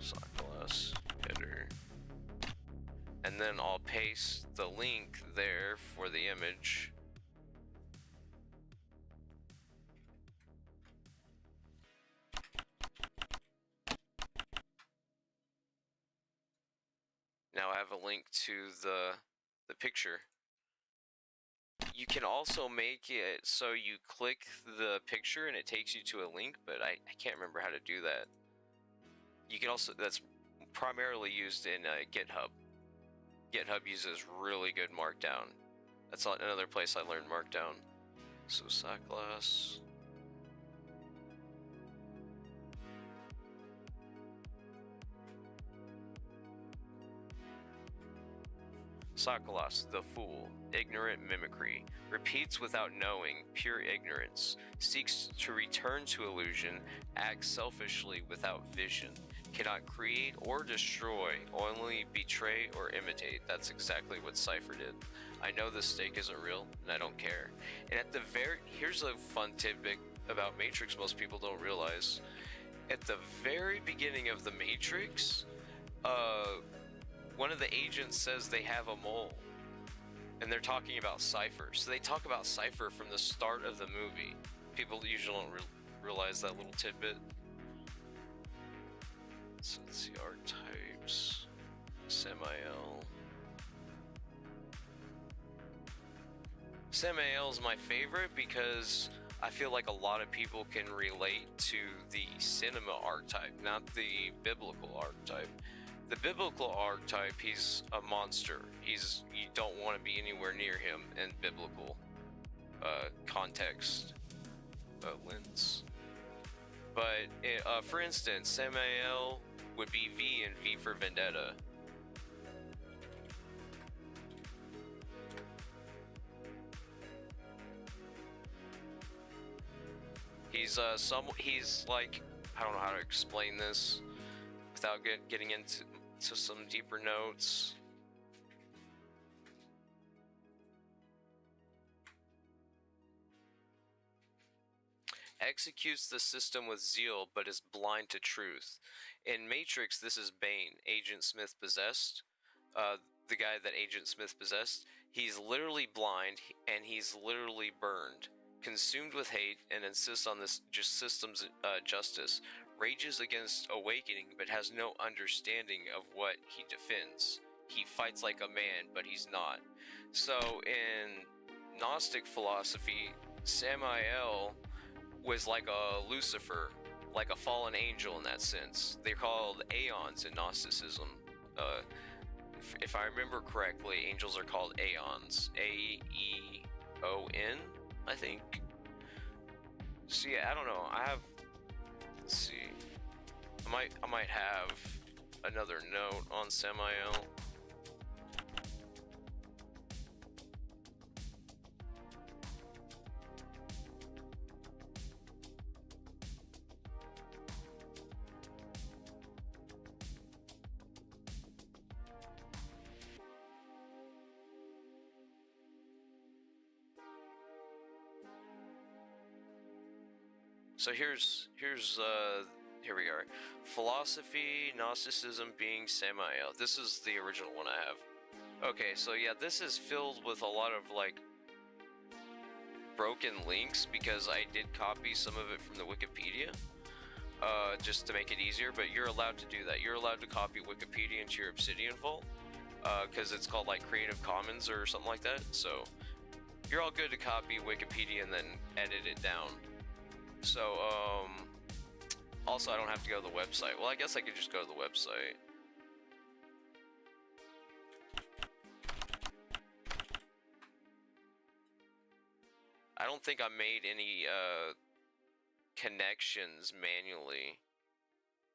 Saklas header. And then I'll paste the link there for the image. Now I have a link to the picture. You can also make it so you click the picture and it takes you to a link, but I can't remember how to do that. You can also, that's primarily used in GitHub. GitHub uses really good Markdown. That's another place I learned Markdown. So Saklas. Saklas, the fool, ignorant mimicry, repeats without knowing, pure ignorance, seeks to return to illusion, acts selfishly without vision, cannot create or destroy, only betray or imitate. That's exactly what Cypher did. I know the stake isn't real, and I don't care. And at the here's a fun tidbit about Matrix most people don't realize. At the very beginning of the Matrix, one of the agents says they have a mole, and they're talking about Cypher. So they talk about Cypher from the start of the movie. People usually don't realize that little tidbit. So let's see, archetypes, Samael. Samael's my favorite because I feel like a lot of people can relate to the cinema archetype, not the biblical archetype. The biblical archetype, he's a monster. You don't want to be anywhere near him in biblical. context lens. But for instance, Samael would be V and V for Vendetta. He's like, I don't know how to explain this without getting into some deeper notes. Executes the system with zeal, but is blind to truth. In Matrix, this is Bane, Agent Smith possessed. The guy that Agent Smith possessed. He's literally blind, and he's literally burned. Consumed with hate, and insists on this just system's justice. Rages against awakening, but has no understanding of what he defends. He fights like a man, but he's not. So in Gnostic philosophy, Samael was like a Lucifer, like a fallen angel in that sense. They're called aeons in Gnosticism. If I remember correctly, angels are called aeons. A-E-O-N, I think. So yeah, I don't know. Let's see. I might have another note on Samael. So here we are. Philosophy, Gnosticism being Samael. This is the original one I have. Okay, so yeah, this is filled with a lot of like broken links because I did copy some of it from the Wikipedia, just to make it easier, but you're allowed to do that. You're allowed to copy Wikipedia into your Obsidian Vault, because it's called like Creative Commons or something like that, so you're all good to copy Wikipedia and then edit it down. So, also I don't have to go to the website. Well, I guess I could just go to the website. I don't think I made any, connections manually.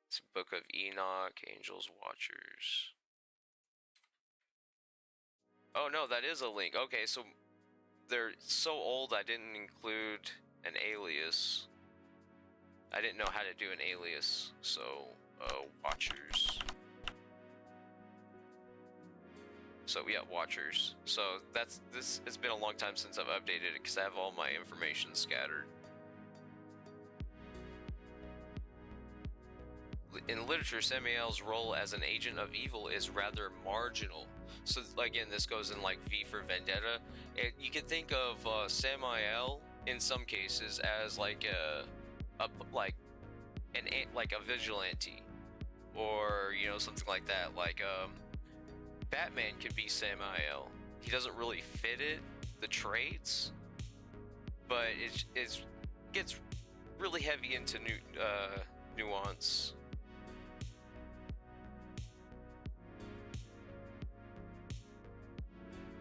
It's Book of Enoch, Angels, Watchers. Oh no, that is a link. Okay, so they're so old I didn't include an alias. I didn't know how to do an alias, so Watchers. So yeah, Watchers. So this has been a long time since I've updated it because I have all my information scattered. In literature, Samael's role as an agent of evil is rather marginal. So again, this goes in like V for Vendetta. You can think of Samael in some cases as like a vigilante, or you know, something like that. Like Batman could be Samael. He doesn't really fit the traits, but it gets really heavy into nuance.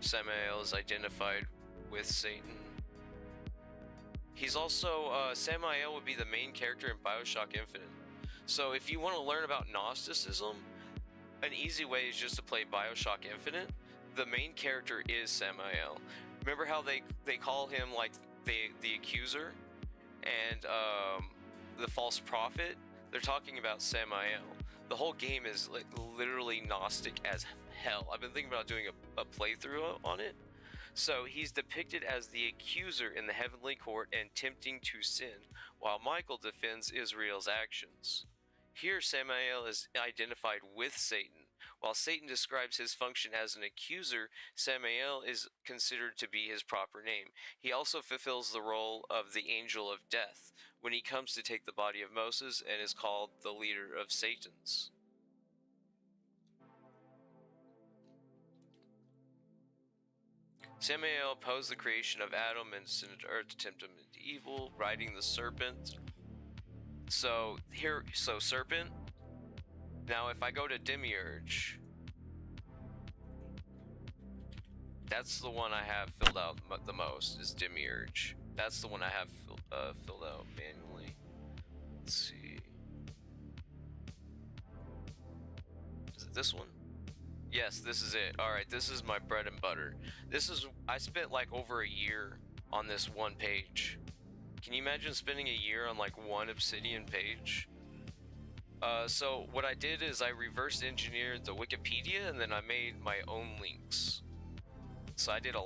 Samael is identified with Satan. He's also, Samael would be the main character in Bioshock Infinite. So if you want to learn about Gnosticism, an easy way is just to play Bioshock Infinite. The main character is Samael. Remember how they call him like the accuser and the false prophet? They're talking about Samael. The whole game is like literally Gnostic as hell. I've been thinking about doing a playthrough on it. So he's depicted as the accuser in the heavenly court and tempting to sin, while Michael defends Israel's actions. Here Samael is identified with Satan. While Satan describes his function as an accuser, Samael is considered to be his proper name. He also fulfills the role of the angel of death when he comes to take the body of Moses and is called the leader of Satan's. Samael opposed the creation of Adam and descended to earth to tempt him into evil, riding the serpent. So serpent. Now if I go to Demiurge, That's the one I have filled out the most, is Demiurge. That's the one I have filled out manually. Let's see. Is it this one? Yes, this is it. Alright, this is my bread and butter. I spent like over a year on this one page. Can you imagine spending a year on like one Obsidian page? So what I did is I reverse engineered the Wikipedia and then I made my own links. So I did a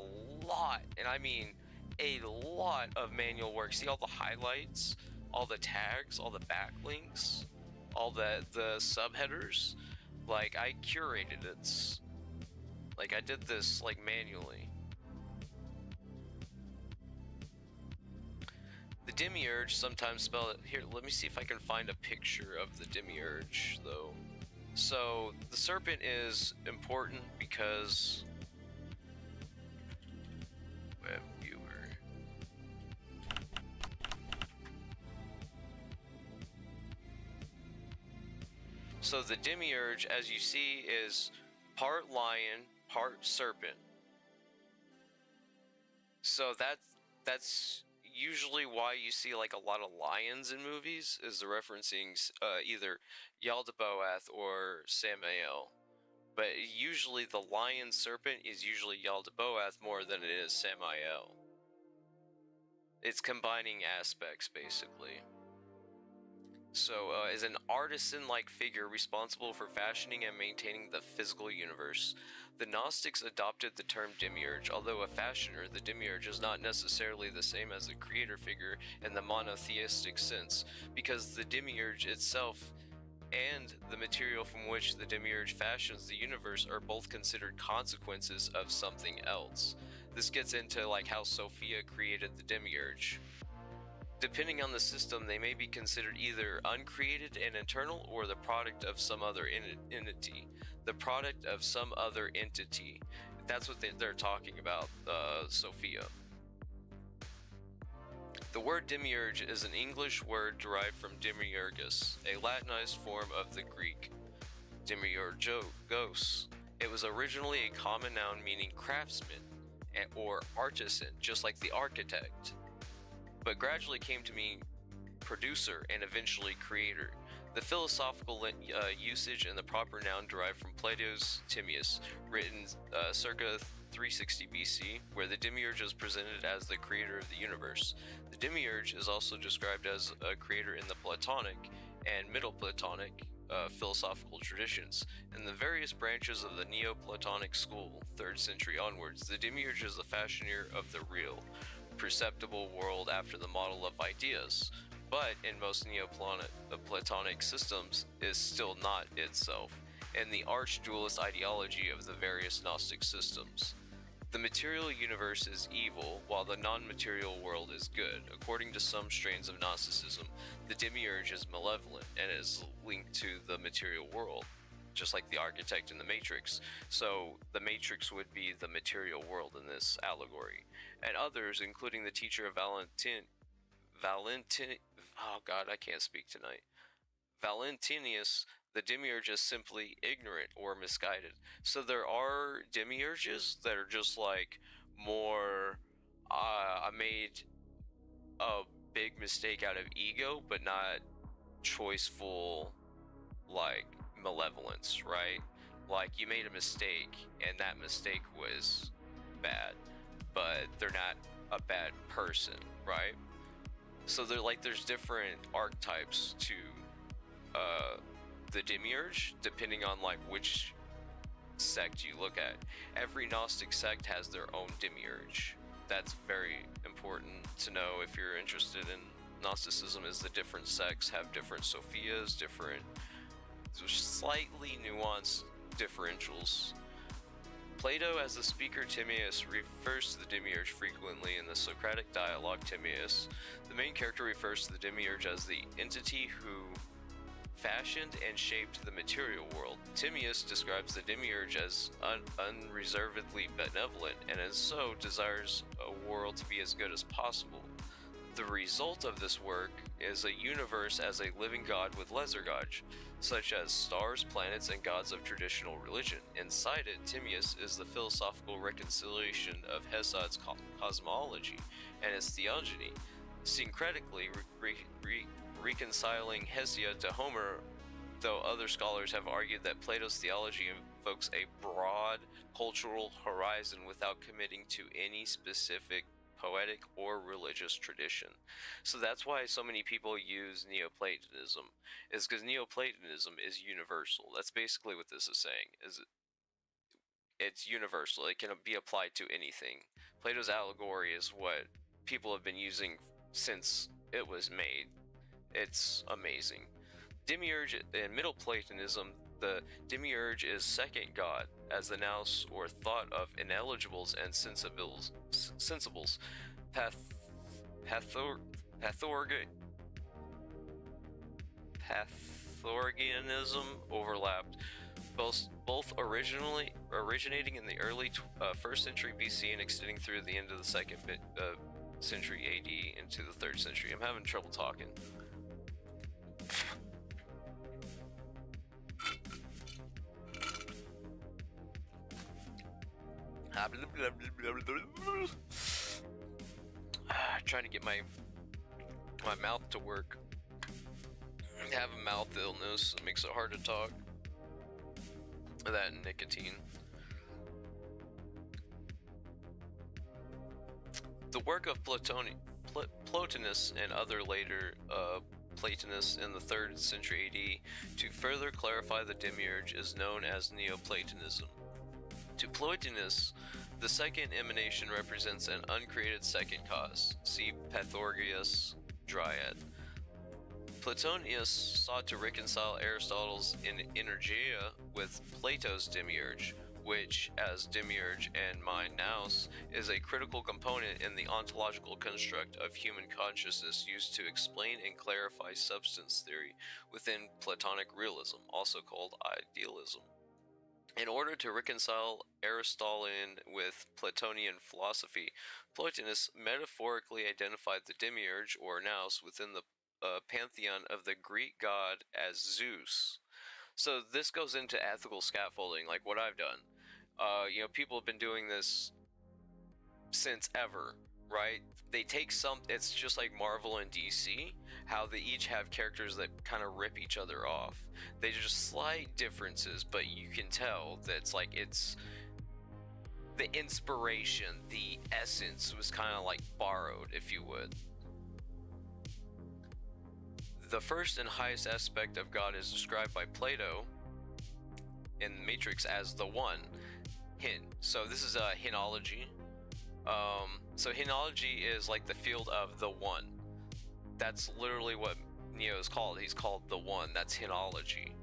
lot, and I mean a lot of manual work. See all the highlights, all the tags, all the backlinks, all the subheaders? Like, I curated it. Like, I did this like manually. The Demiurge, sometimes spelled here. Let me see if I can find a picture of the Demiurge, though. So the serpent is important because web viewer. So the Demiurge, as you see, is part lion, part serpent. So that's usually why you see like a lot of lions in movies, is the referencing either Yaldabaoth or Samael. But usually the lion serpent is usually Yaldabaoth more than it is Samael. It's combining aspects, basically. So, is an artisan-like figure responsible for fashioning and maintaining the physical universe. The Gnostics adopted the term demiurge. Although a fashioner, the demiurge is not necessarily the same as a creator figure in the monotheistic sense, because the demiurge itself and the material from which the demiurge fashions the universe are both considered consequences of something else. This gets into like how Sophia created the demiurge. Depending on the system, they may be considered either uncreated and eternal or the product of some other entity. The product of some other entity. That's what they're talking about, Sophia. The word demiurge is an English word derived from demiurgus, a Latinized form of the Greek demiurgos. It was originally a common noun meaning craftsman or artisan, just like the architect, but gradually came to mean producer and eventually creator. The philosophical usage and the proper noun derived from Plato's Timaeus, written circa 360 BC, where the demiurge is presented as the creator of the universe. The demiurge is also described as a creator in the Platonic and Middle Platonic philosophical traditions. In the various branches of the Neoplatonic school, 3rd century onwards, the demiurge is the fashioner of the real, perceptible world after the model of ideas, but in most Neoplatonic systems is still not itself, and the arch-dualist ideology of the various Gnostic systems. The material universe is evil, while the non-material world is good. According to some strains of Gnosticism, the demiurge is malevolent and is linked to the material world, just like the architect in the Matrix. So the Matrix would be the material world in this allegory. And others, including the teacher of Valentinius, the demiurge is simply ignorant or misguided. So there are demiurges that are just like more, I made a big mistake out of ego, but not choiceful, like, malevolence, right? Like, you made a mistake, and that mistake was bad, but they're not a bad person, right? So they're like, there's different archetypes to the demiurge, depending on like which sect you look at. Every Gnostic sect has their own demiurge. That's very important to know if you're interested in Gnosticism, is the different sects have different Sophias, different slightly nuanced differentials. Plato, as the speaker Timaeus, refers to the demiurge frequently in the Socratic dialogue Timaeus. The main character refers to the demiurge as the entity who fashioned and shaped the material world. Timaeus describes the demiurge as unreservedly benevolent, and as so desires a world to be as good as possible. The result of this work is a universe as a living god with lesser gods, such as stars, planets, and gods of traditional religion. Inside it, Timaeus is the philosophical reconciliation of Hesiod's cosmology and its theogony, syncretically reconciling Hesiod to Homer, though other scholars have argued that Plato's theology invokes a broad cultural horizon without committing to any specific poetic or religious tradition. So that's why so many people use Neoplatonism, is because Neoplatonism is universal. That's basically what this is saying, is it's universal. It can be applied to anything. Plato's allegory is what people have been using since it was made. It's amazing. Demiurge in Middle Platonism, the demiurge is second god, as the nous or thought of ineligibles and sensibles. Pythagoreanism overlapped, both originating in the early 1st century BC and extending through the end of the 2nd century AD into the 3rd century. I'm having trouble talking. Trying to get my mouth to work. I have a mouth illness, it makes it hard to talk. That and nicotine. The work of Plotinus and other later Platonists in the 3rd century AD to further clarify the demiurge is known as Neoplatonism. To Plotinus, the second emanation represents an uncreated second cause. See Pythagoras Dryad. Plotinus sought to reconcile Aristotle's Energeia with Plato's demiurge, which, as demiurge and mind nous, is a critical component in the ontological construct of human consciousness used to explain and clarify substance theory within Platonic realism, also called idealism. In order to reconcile Aristotelian with Platonian philosophy, Plotinus metaphorically identified the demiurge or nous within the pantheon of the Greek god as Zeus. So this goes into ethical scaffolding, like what I've done. People have been doing this since ever, right? They take it's just like Marvel and DC, how they each have characters that kind of rip each other off. They just slight differences, but you can tell that it's the inspiration, the essence was kind of like borrowed, if you would. The first and highest aspect of God is described by Plato in the Matrix as the One. Hin. So this is a hymnology. So hymnology is like the field of the One. That's literally what Neo is called. He's called the One. That's hymnology.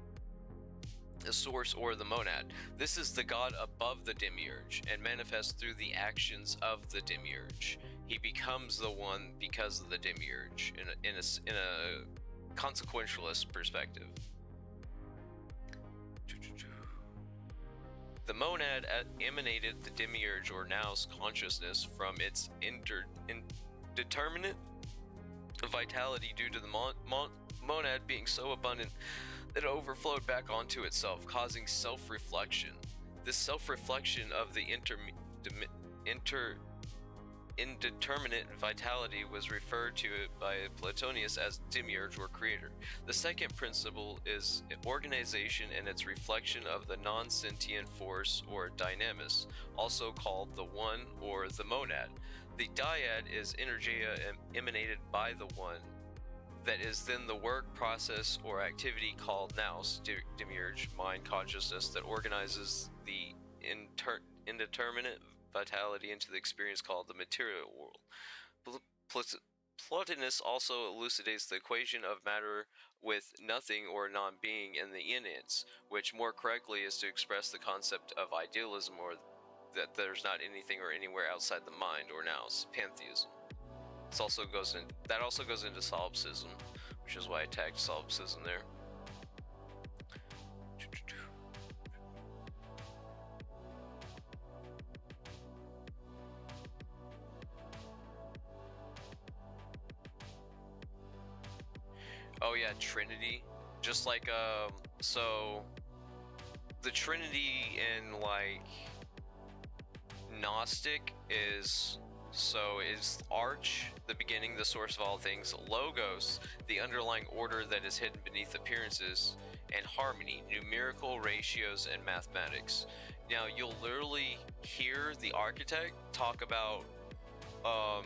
The source or the monad. This is the God above the demiurge and manifests through the actions of the demiurge. He becomes the One because of the demiurge in a consequentialist perspective. The monad emanated the demiurge or nous consciousness from its indeterminate vitality due to the monad being so abundant that it overflowed back onto itself, causing self-reflection. This self-reflection of the indeterminate vitality was referred to by Plotinus as demiurge or creator. The second principle is organization and its reflection of the non-sentient force or dynamis, also called the One or the monad. The dyad is energeia emanated by the One, that is then the work, process, or activity called nous, demiurge, mind consciousness, that organizes the indeterminate vitality into the experience called the material world. Plotinus also elucidates the equation of matter with nothing or non-being in the innate, which more correctly is to express the concept of idealism, or that there's not anything or anywhere outside the mind or nous, pantheism. That also goes into solipsism, which is why I tagged solipsism there. Oh yeah, Trinity. Just like so the Trinity in like Gnostic is Arch, the beginning, the source of all things, Logos, the underlying order that is hidden beneath appearances, and Harmony, numerical ratios and mathematics. Now you'll literally hear the architect talk about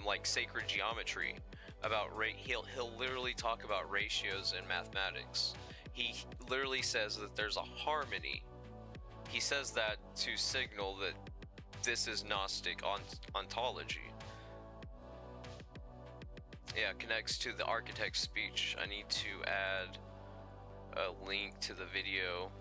like sacred geometry, about he'll literally talk about ratios and mathematics. He literally says that there's a harmony. He says that to signal that this is Gnostic ontology. Yeah, connects to the architect's speech. I need to add a link to the video.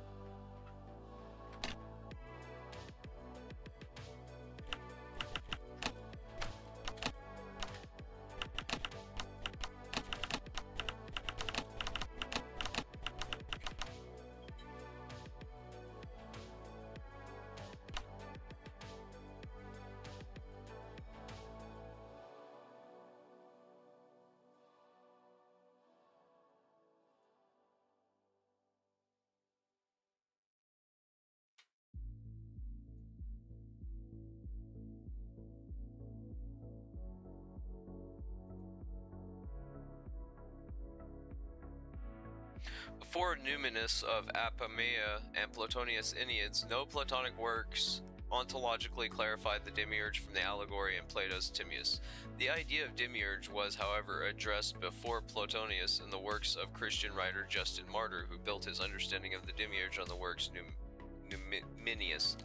Before Numinus of Apamea and Plotinus Enneads, no Platonic works ontologically clarified the demiurge from the allegory in Plato's Timaeus. The idea of demiurge was, however, addressed before Plotinus in the works of Christian writer Justin Martyr, who built his understanding of the demiurge on the works Numinius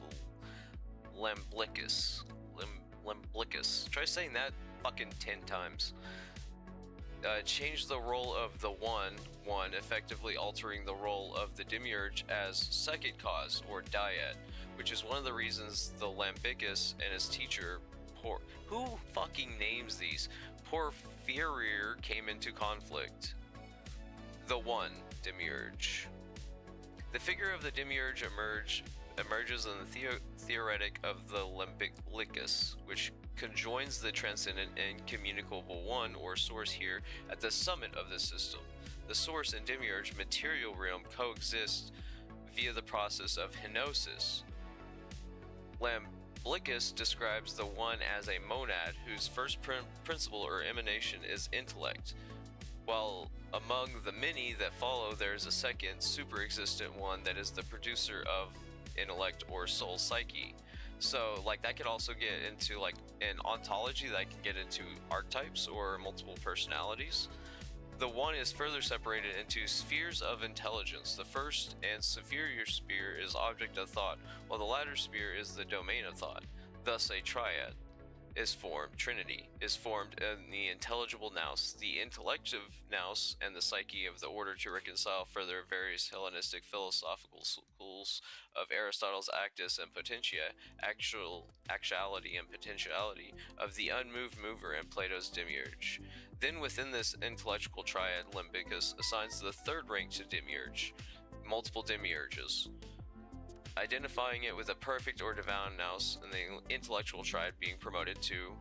Lamblicus. Try saying that fucking 10 times. Changed the role of the one, effectively altering the role of the demiurge as second cause, or dyad, which is one of the reasons the Lambicus and his teacher, who fucking names these? Porphyrior came into conflict. The one, demiurge. The figure of the demiurge emerges in the theoretic of the Lambicus, which conjoins the transcendent and communicable one, or source, here at the summit of the system. The source and demiurge material realm coexist via the process of henosis. Lamblicus describes the one as a monad whose first principle or emanation is intellect, while among the many that follow there is a second super-existent one that is the producer of intellect or soul psyche. So like that could also get into like an ontology that can get into archetypes or multiple personalities. The one is further separated into spheres of intelligence. The first and superior sphere is object of thought, while the latter sphere is the domain of thought. Thus a triad is formed, Trinity is formed in the intelligible nous, the intellective nous, and the psyche of the order to reconcile further various Hellenistic philosophical schools of Aristotle's actus and potentia, actuality and potentiality, of the unmoved mover, and Plato's demiurge. Then within this intellectual triad, Lambicus assigns the third rank to demiurge, multiple demiurges, identifying it with a perfect or divine nous, and the intellectual triad being promoted to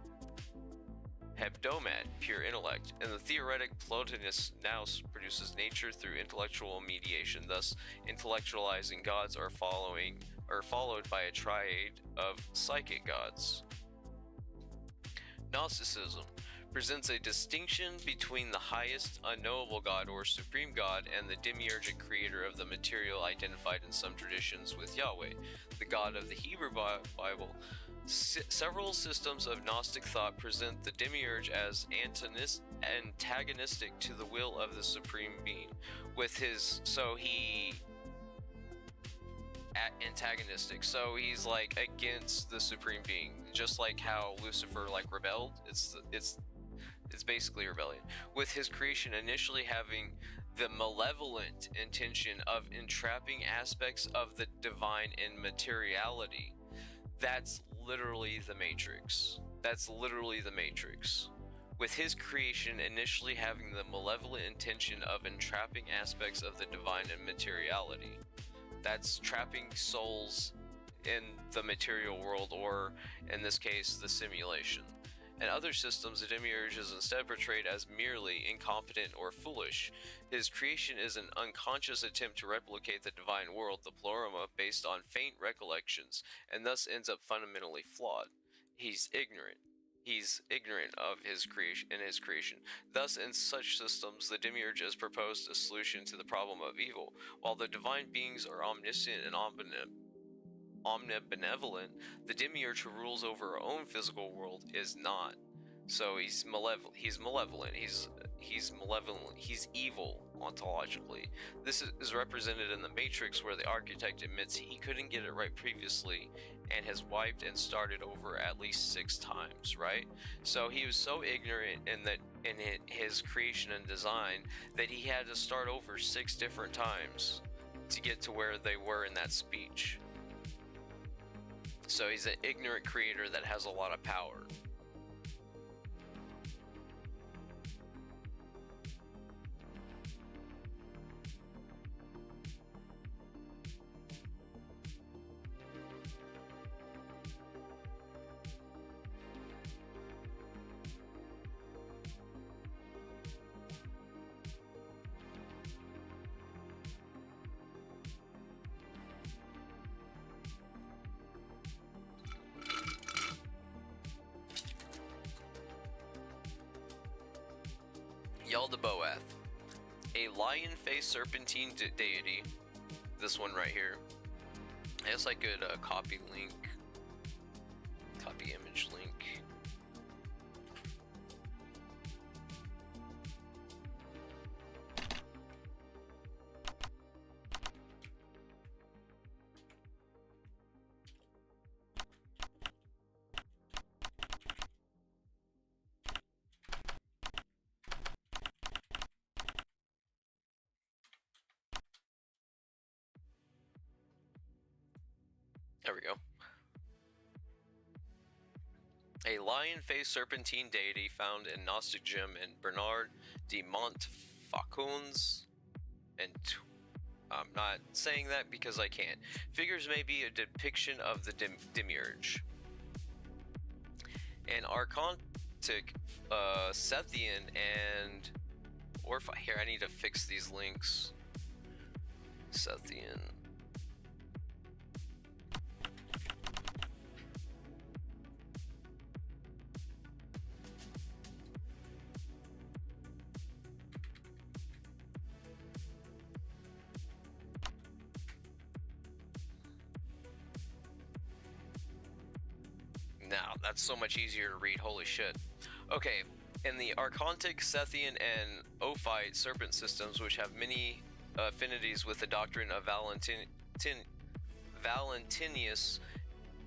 hebdomad, pure intellect, and the theoretic Plotinus nous produces nature through intellectual mediation. Thus, intellectualizing gods are followed by a triad of psychic gods. Gnosticism presents a distinction between the highest unknowable God or supreme God and the demiurgic creator of the material identified in some traditions with Yahweh, the God of the Hebrew Bible. Several systems of Gnostic thought present the demiurge as antagonistic to the will of the supreme being, antagonistic, so he's like against the supreme being, just like how Lucifer like rebelled. It's basically rebellion, with his creation initially having the malevolent intention of entrapping aspects of the divine in materiality. That's literally the Matrix. With his creation initially having the malevolent intention of entrapping aspects of the divine in materiality. That's trapping souls in the material world, or in this case, the simulation. In other systems, the demiurge is instead portrayed as merely incompetent or foolish. His creation is an unconscious attempt to replicate the divine world, the Pleroma, based on faint recollections, and thus ends up fundamentally flawed. He's ignorant. He's ignorant of his creation. Thus, in such systems, the demiurge has proposed a solution to the problem of evil. While the divine beings are omniscient and omnibenevolent, the demiurge who rules over our own physical world is not. So he's malevolent. He's malevolent. He's evil ontologically. This is represented in the Matrix, where the architect admits he couldn't get it right previously and has wiped and started over at least 6 times, right? So he was so ignorant in his creation and design that he had to start over 6 different times to get to where they were in that speech. So he's an ignorant creator that has a lot of power. Yaldabaoth, a lion-faced serpentine deity. This one right here. I guess I could copy image link. There we go. A lion-faced serpentine deity found in Gnostic Gem and Bernard de Montfaucon's, and I'm not saying that because I can't. Figures may be a depiction of the demiurge. An archontic Sethian and here I need to fix these links. Sethian. Now, that's so much easier to read, holy shit. Okay, in the Archontic, Sethian, and Ophite serpent systems, which have many affinities with the doctrine of Valentinius,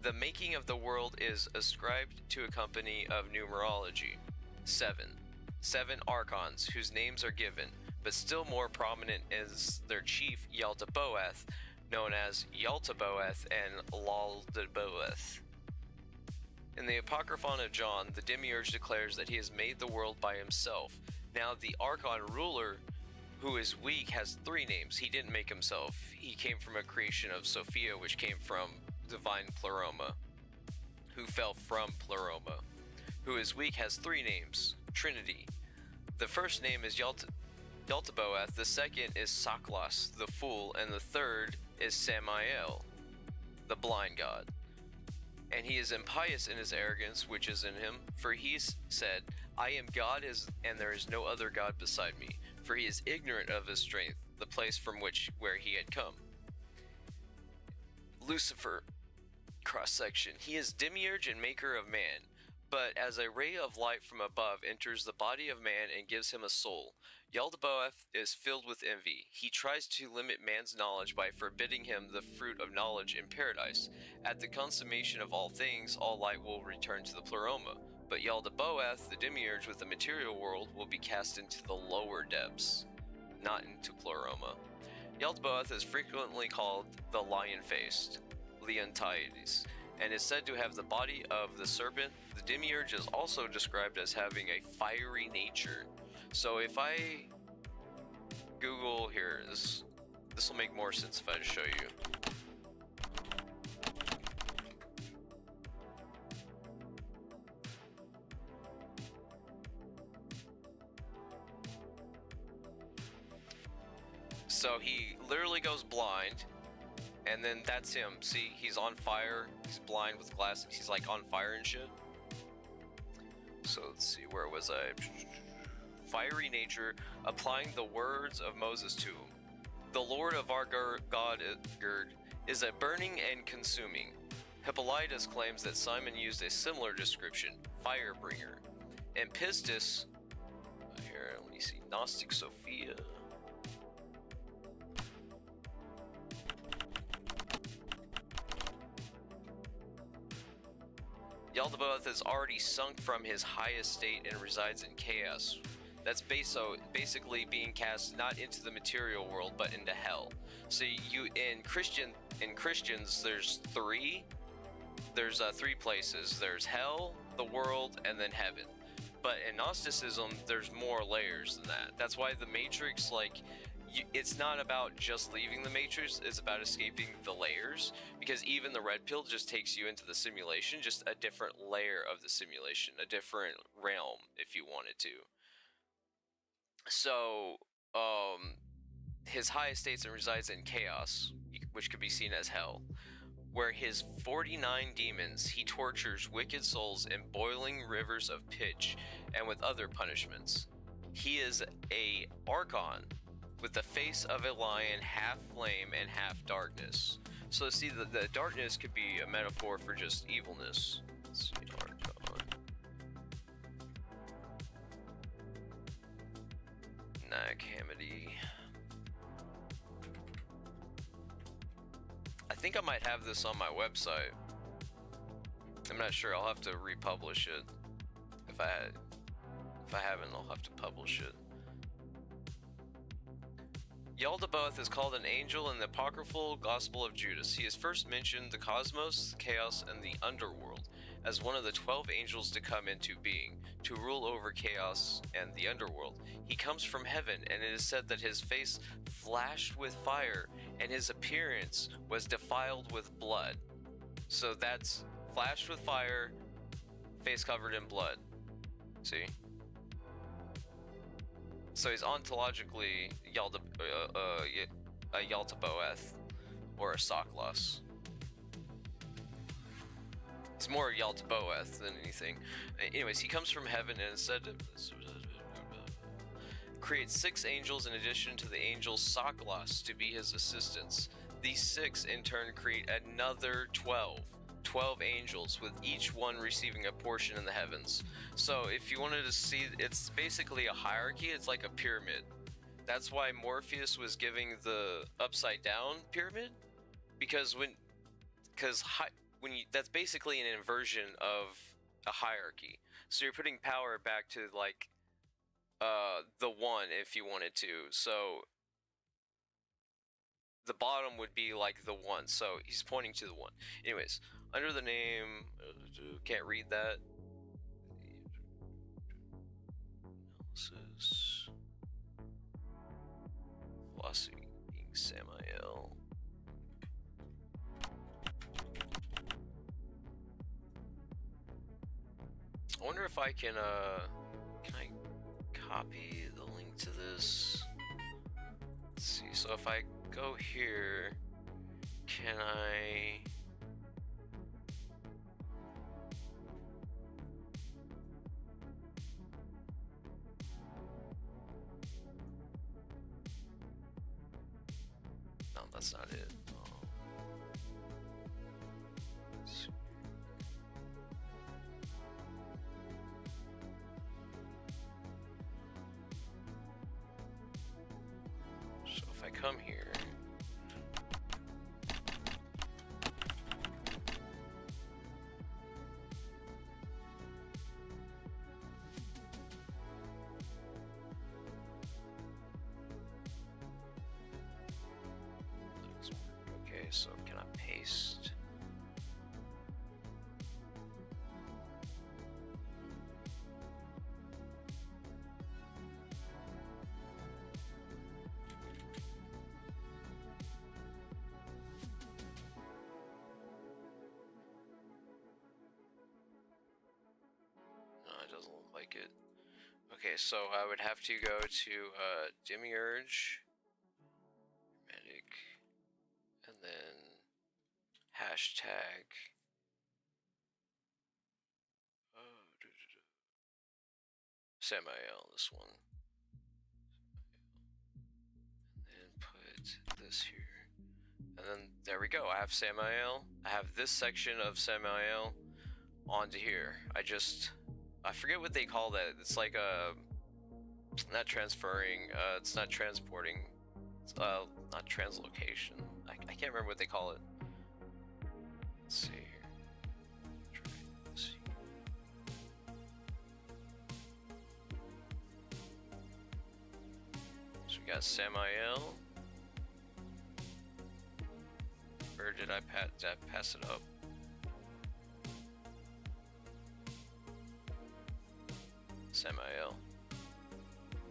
the making of the world is ascribed to a company of numerology. 7 archons, whose names are given, but still more prominent is their chief, Yaldabaoth, known as Yaldabaoth and Laldabaoth. In the Apocryphon of John, the demiurge declares that he has made the world by himself. Now, the Archon ruler, who is weak, has 3 names. He didn't make himself. He came from a creation of Sophia, which came from divine Pleroma, who fell from Pleroma. Who is weak has 3 names. Trinity. The first name is Yaldabaoth, the second is Saklas, the fool, and the third is Samael, the blind god. And he is impious in his arrogance which is in him, for he said, I am God, and there is no other God beside me. For he is ignorant of his strength, the place from where he had come. Lucifer, cross-section. He is demiurge and maker of man, but as a ray of light from above enters the body of man and gives him a soul. Yaldabaoth is filled with envy. He tries to limit man's knowledge by forbidding him the fruit of knowledge in paradise. At the consummation of all things, all light will return to the Pleroma, but Yaldabaoth, the demiurge with the material world, will be cast into the lower depths, not into Pleroma. Yaldabaoth is frequently called the lion-faced, Leontiades, and is said to have the body of the serpent. The demiurge is also described as having a fiery nature. So if I Google here, this will make more sense if I just show you. So he literally goes blind, and then that's him. See, he's on fire. He's blind with glasses. He's like on fire and shit. So let's see, where was I? Fiery nature, applying the words of Moses to him. The Lord of our God is a burning and consuming. Hippolytus claims that Simon used a similar description, fire bringer. And Pistis, here, let me see, Gnostic Sophia. Yaldabaoth is already sunk from his high estate and resides in chaos. That's basically being cast not into the material world but into hell. So you in Christians there's three places. There's hell, the world, and then heaven. But in Gnosticism there's more layers than that. That's why the Matrix, like, it's not about just leaving the Matrix, it's about escaping the layers, because even the red pill just takes you into the simulation, just a different layer of the simulation, a different realm if you wanted to. So his high estates and resides in chaos, which could be seen as hell, where his 49 demons he tortures wicked souls in boiling rivers of pitch and with other punishments. He is a archon with the face of a lion, half flame and half darkness. So see, the darkness could be a metaphor for just evilness. Let's see, archon. Nag Hammadi. I think I might have this on my website. I'm not sure. I'll have to republish it. If I haven't, I'll have to publish it. Yaldabaoth is called an angel in the apocryphal Gospel of Judas. He is first mentioned the cosmos, chaos, and the underworld as one of the 12 angels to come into being, to rule over chaos and the underworld. He comes from heaven, and it is said that his face flashed with fire, and his appearance was defiled with blood. So that's flashed with fire, face covered in blood. See? So he's ontologically a Yaldabaoth, or a Soklos. It's more Yaldabaoth than anything. Anyways, he comes from heaven and said creates 6 angels in addition to the angel Soklos to be his assistants. These 6 in turn create another 12 angels, with each one receiving a portion in the heavens. So if you wanted to see, it's basically a hierarchy. It's like a pyramid. That's why Morpheus was giving the upside down pyramid, because that's basically an inversion of a hierarchy. So you're putting power back to like the one, if you wanted to. So the bottom would be like the one. So he's pointing to the one. Anyways, under the name, can't read that. Analysis. Philosophy being Samael. I wonder if I can I copy the link to this? Let's see, so if I go here, can I... No, that's not it. So if I come here, okay, so can I paste? No, it doesn't look like it. Okay, so I would have to go to Demiurge. hashtag. Samael, this one. And put this here. And then there we go. I have Samael. I have this section of Samael onto here. I forget what they call that. It's like not transferring, it's not transporting, it's not translocation. I can't remember what they call it. Let's see here. So we got Samael. Or did I pass it up? Samael.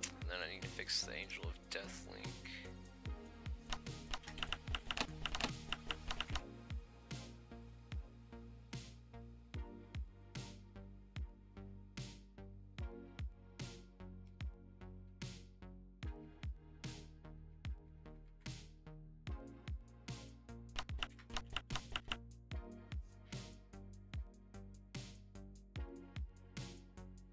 And then I need to fix the Angel of Death link.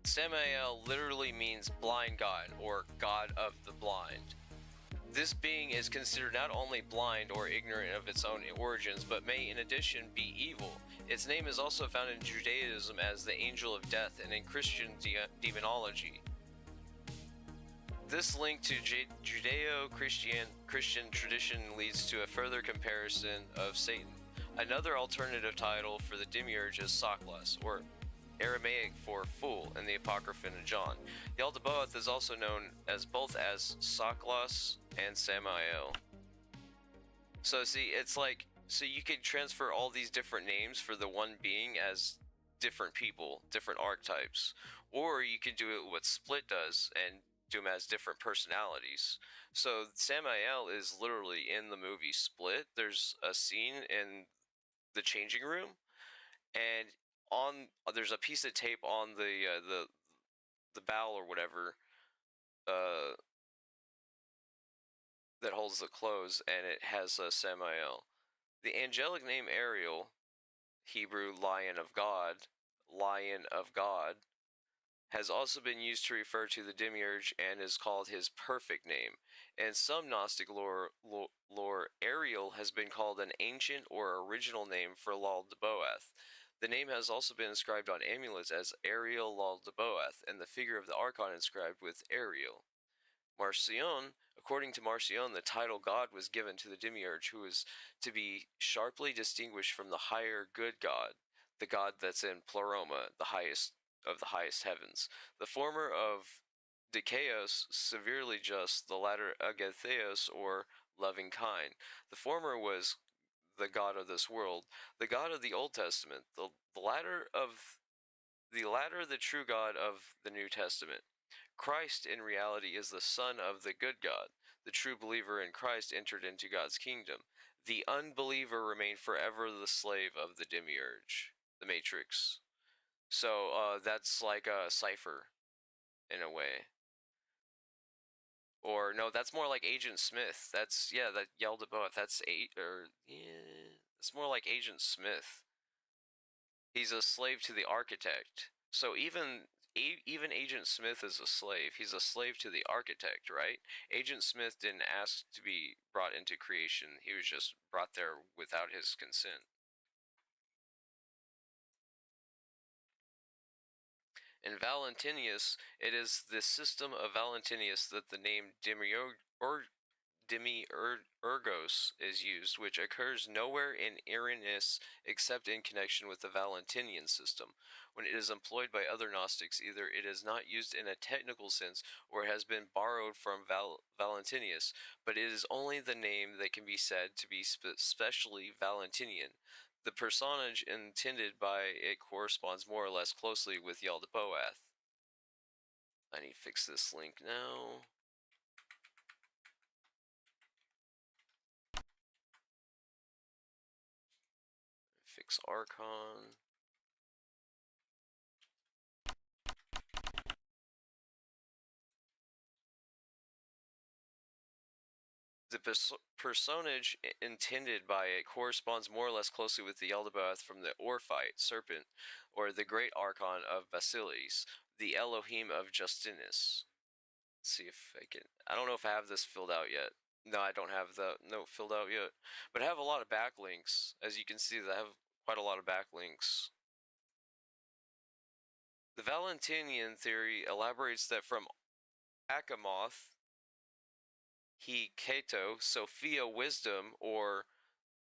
Samael literally means blind god, or god of the blind. This being is considered not only blind or ignorant of its own origins, but may in addition be evil. Its name is also found in Judaism as the Angel of Death and in Christian demonology. This link to Judeo-Christian tradition leads to a further comparison of Satan. Another alternative title for the demiurge is Saklas, or Aramaic for fool in the Apocrypha of John. Yaldabaoth is also known as both as Saklas and Samael. So see, it's like, so you could transfer all these different names for the one being as different people, different archetypes. Or you could do it what Split does and do them as different personalities. So Samael is literally in the movie Split. There's a scene in the changing room, and there's a piece of tape on the bow or whatever that holds the clothes, and it has Samael. The angelic name Ariel, Hebrew Lion of God, has also been used to refer to the demiurge and is called his perfect name. In some Gnostic lore, Ariel has been called an ancient or original name for Yaldabaoth. The name has also been inscribed on amulets as Ariel Yaldabaoth, and the figure of the Archon inscribed with Ariel. Marcion, according to Marcion, the title God was given to the demiurge, who is to be sharply distinguished from the higher good God, the God that's in Pleroma, the highest of the highest heavens. The former of Dikeos, severely just, the latter Agatheos, or loving kind. The former was the God of this world, the God of the Old Testament, the latter the true God of the New Testament. Christ in reality is the Son of the good God. The true believer in Christ entered into God's kingdom. The unbeliever remained forever the slave of the demiurge, the Matrix. So that's like a cipher in a way. Or no, that's more like Agent Smith. That's, yeah, that Yaldabaoth. It's more like Agent Smith. He's a slave to the architect. So even Agent Smith is a slave. He's a slave to the architect, right? Agent Smith didn't ask to be brought into creation. He was just brought there without his consent. In Valentinius, it is the system of Valentinius that the name Demiurgos is used, which occurs nowhere in Irenaeus except in connection with the Valentinian system. When it is employed by other Gnostics, either it is not used in a technical sense or it has been borrowed from Valentinius, but it is only the name that can be said to be specially Valentinian. The personage intended by it corresponds more or less closely with Yaldabaoth. I need to fix this link now. Fix Archon. The personage intended by it corresponds more or less closely with the Eldabaoth from the Orphite serpent, or the great archon of Basilis, the Elohim of Justinus. Let's see if I can. I don't know if I have this filled out yet. No, I don't have the note filled out yet. But I have a lot of backlinks. As you can see, I have quite a lot of backlinks. The Valentinian theory elaborates that from Achamoth, he Cato, Sophia wisdom, or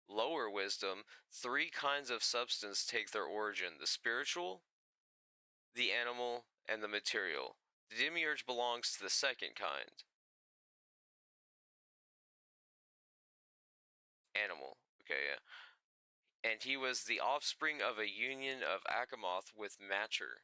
lower wisdom, three kinds of substance take their origin: the spiritual, the animal, and the material. The demiurge belongs to the second kind. Animal. Okay, yeah. And he was the offspring of a union of Achamoth with Matter.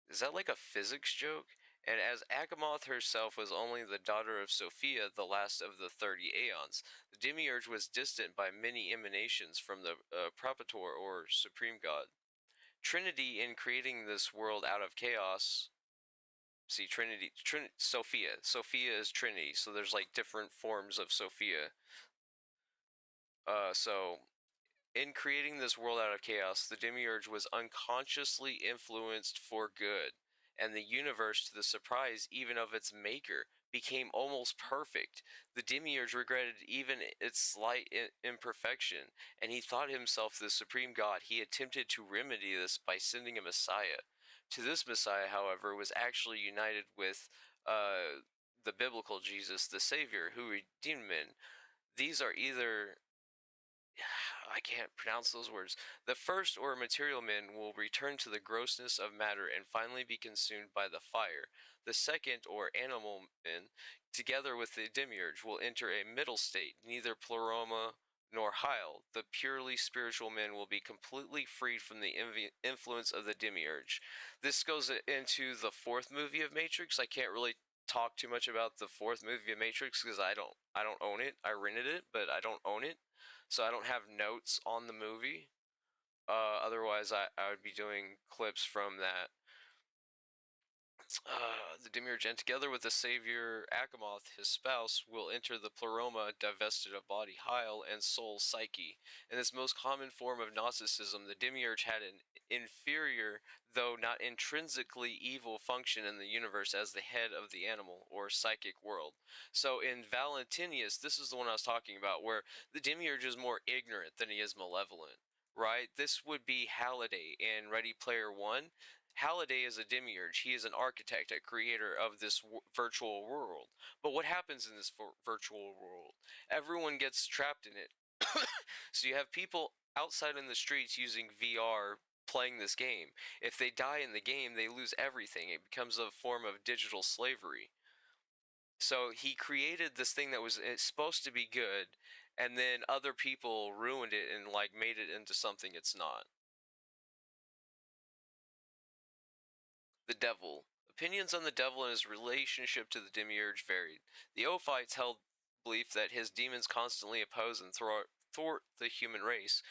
Is that like a physics joke? And as Achamoth herself was only the daughter of Sophia, the last of the 30 Aeons, the demiurge was distant by many emanations from the Propator or Supreme God. Trinity, in creating this world out of chaos. See, Sophia. Sophia is Trinity, so there's like different forms of Sophia. So in creating this world out of chaos, the demiurge was unconsciously influenced for good, and the universe, to the surprise even of its maker, became almost perfect. The demiurge regretted even its slight imperfection, and he thought himself the supreme god. He attempted to remedy this by sending a messiah. To this messiah, however, was actually united with the biblical Jesus, the Savior, who redeemed men. These are either I can't pronounce those words. The first, or material men, will return to the grossness of matter and finally be consumed by the fire. The second, or animal men, together with the demiurge, will enter a middle state, neither pleroma nor hyle. The purely spiritual men will be completely freed from the influence of the demiurge. This goes into the fourth movie of Matrix. I can't really talk too much about the fourth movie of Matrix because I don't own it. I rented it, but I don't own it, so I don't have notes on the movie. Otherwise, I would be doing clips from that. The demiurge, and together with the savior Achamoth, his spouse, will enter the pleroma divested of body, hyle, and soul psyche. In this most common form of Gnosticism, the demiurge had an inferior, though not intrinsically evil, function in the universe as the head of the animal or psychic world. So in Valentinius, this is the one I was talking about, where the demiurge is more ignorant than he is malevolent, right? This would be Halliday in Ready Player One. Halliday is a demiurge. He is an architect, a creator of this virtual world. But what happens in this virtual world? Everyone gets trapped in it. So you have people outside in the streets using VR playing this game. If they die in the game, they lose everything. It becomes a form of digital slavery. So he created this thing that was supposed to be good, and then other people ruined it and like made it into something it's not. The devil. Opinions on the devil and his relationship to the demiurge varied. The Ophites held belief that his demons constantly oppose and thwart the human race,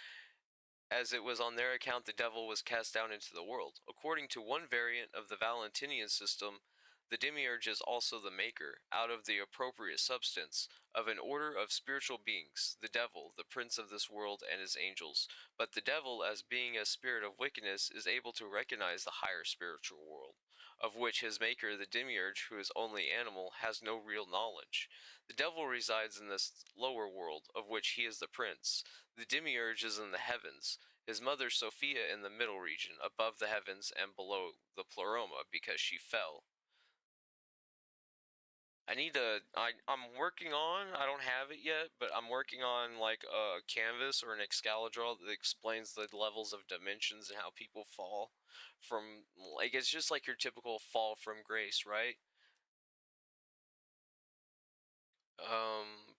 as it was on their account the devil was cast down into the world. According to one variant of the Valentinian system, the demiurge is also the maker, out of the appropriate substance, of an order of spiritual beings, the devil, the prince of this world, and his angels. But the devil, as being a spirit of wickedness, is able to recognize the higher spiritual world, of which his maker, the demiurge, who is only animal, has no real knowledge. The devil resides in this lower world, of which he is the prince. The demiurge is in the heavens, his mother Sophia in the middle region, above the heavens and below the pleroma, because she fell. I'm working on, I don't have it yet, but I'm working on like a canvas or an Excalibur that explains the levels of dimensions and how people fall from, like, it's just like your typical fall from grace, right? Um,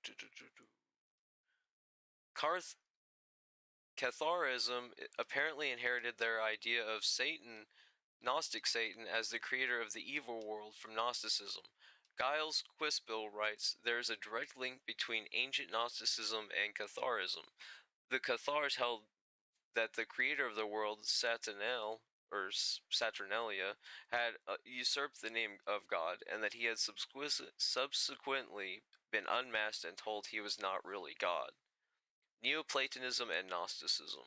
Carth Catharism apparently inherited their idea of Satan, Gnostic Satan, as the creator of the evil world from Gnosticism. Giles Quisbill writes, there is a direct link between ancient Gnosticism and Catharism. The Cathars held that the creator of the world, Satanas, or Saturnalia, had usurped the name of God, and that he had subsequently been unmasked and told he was not really God. Neoplatonism and Gnosticism.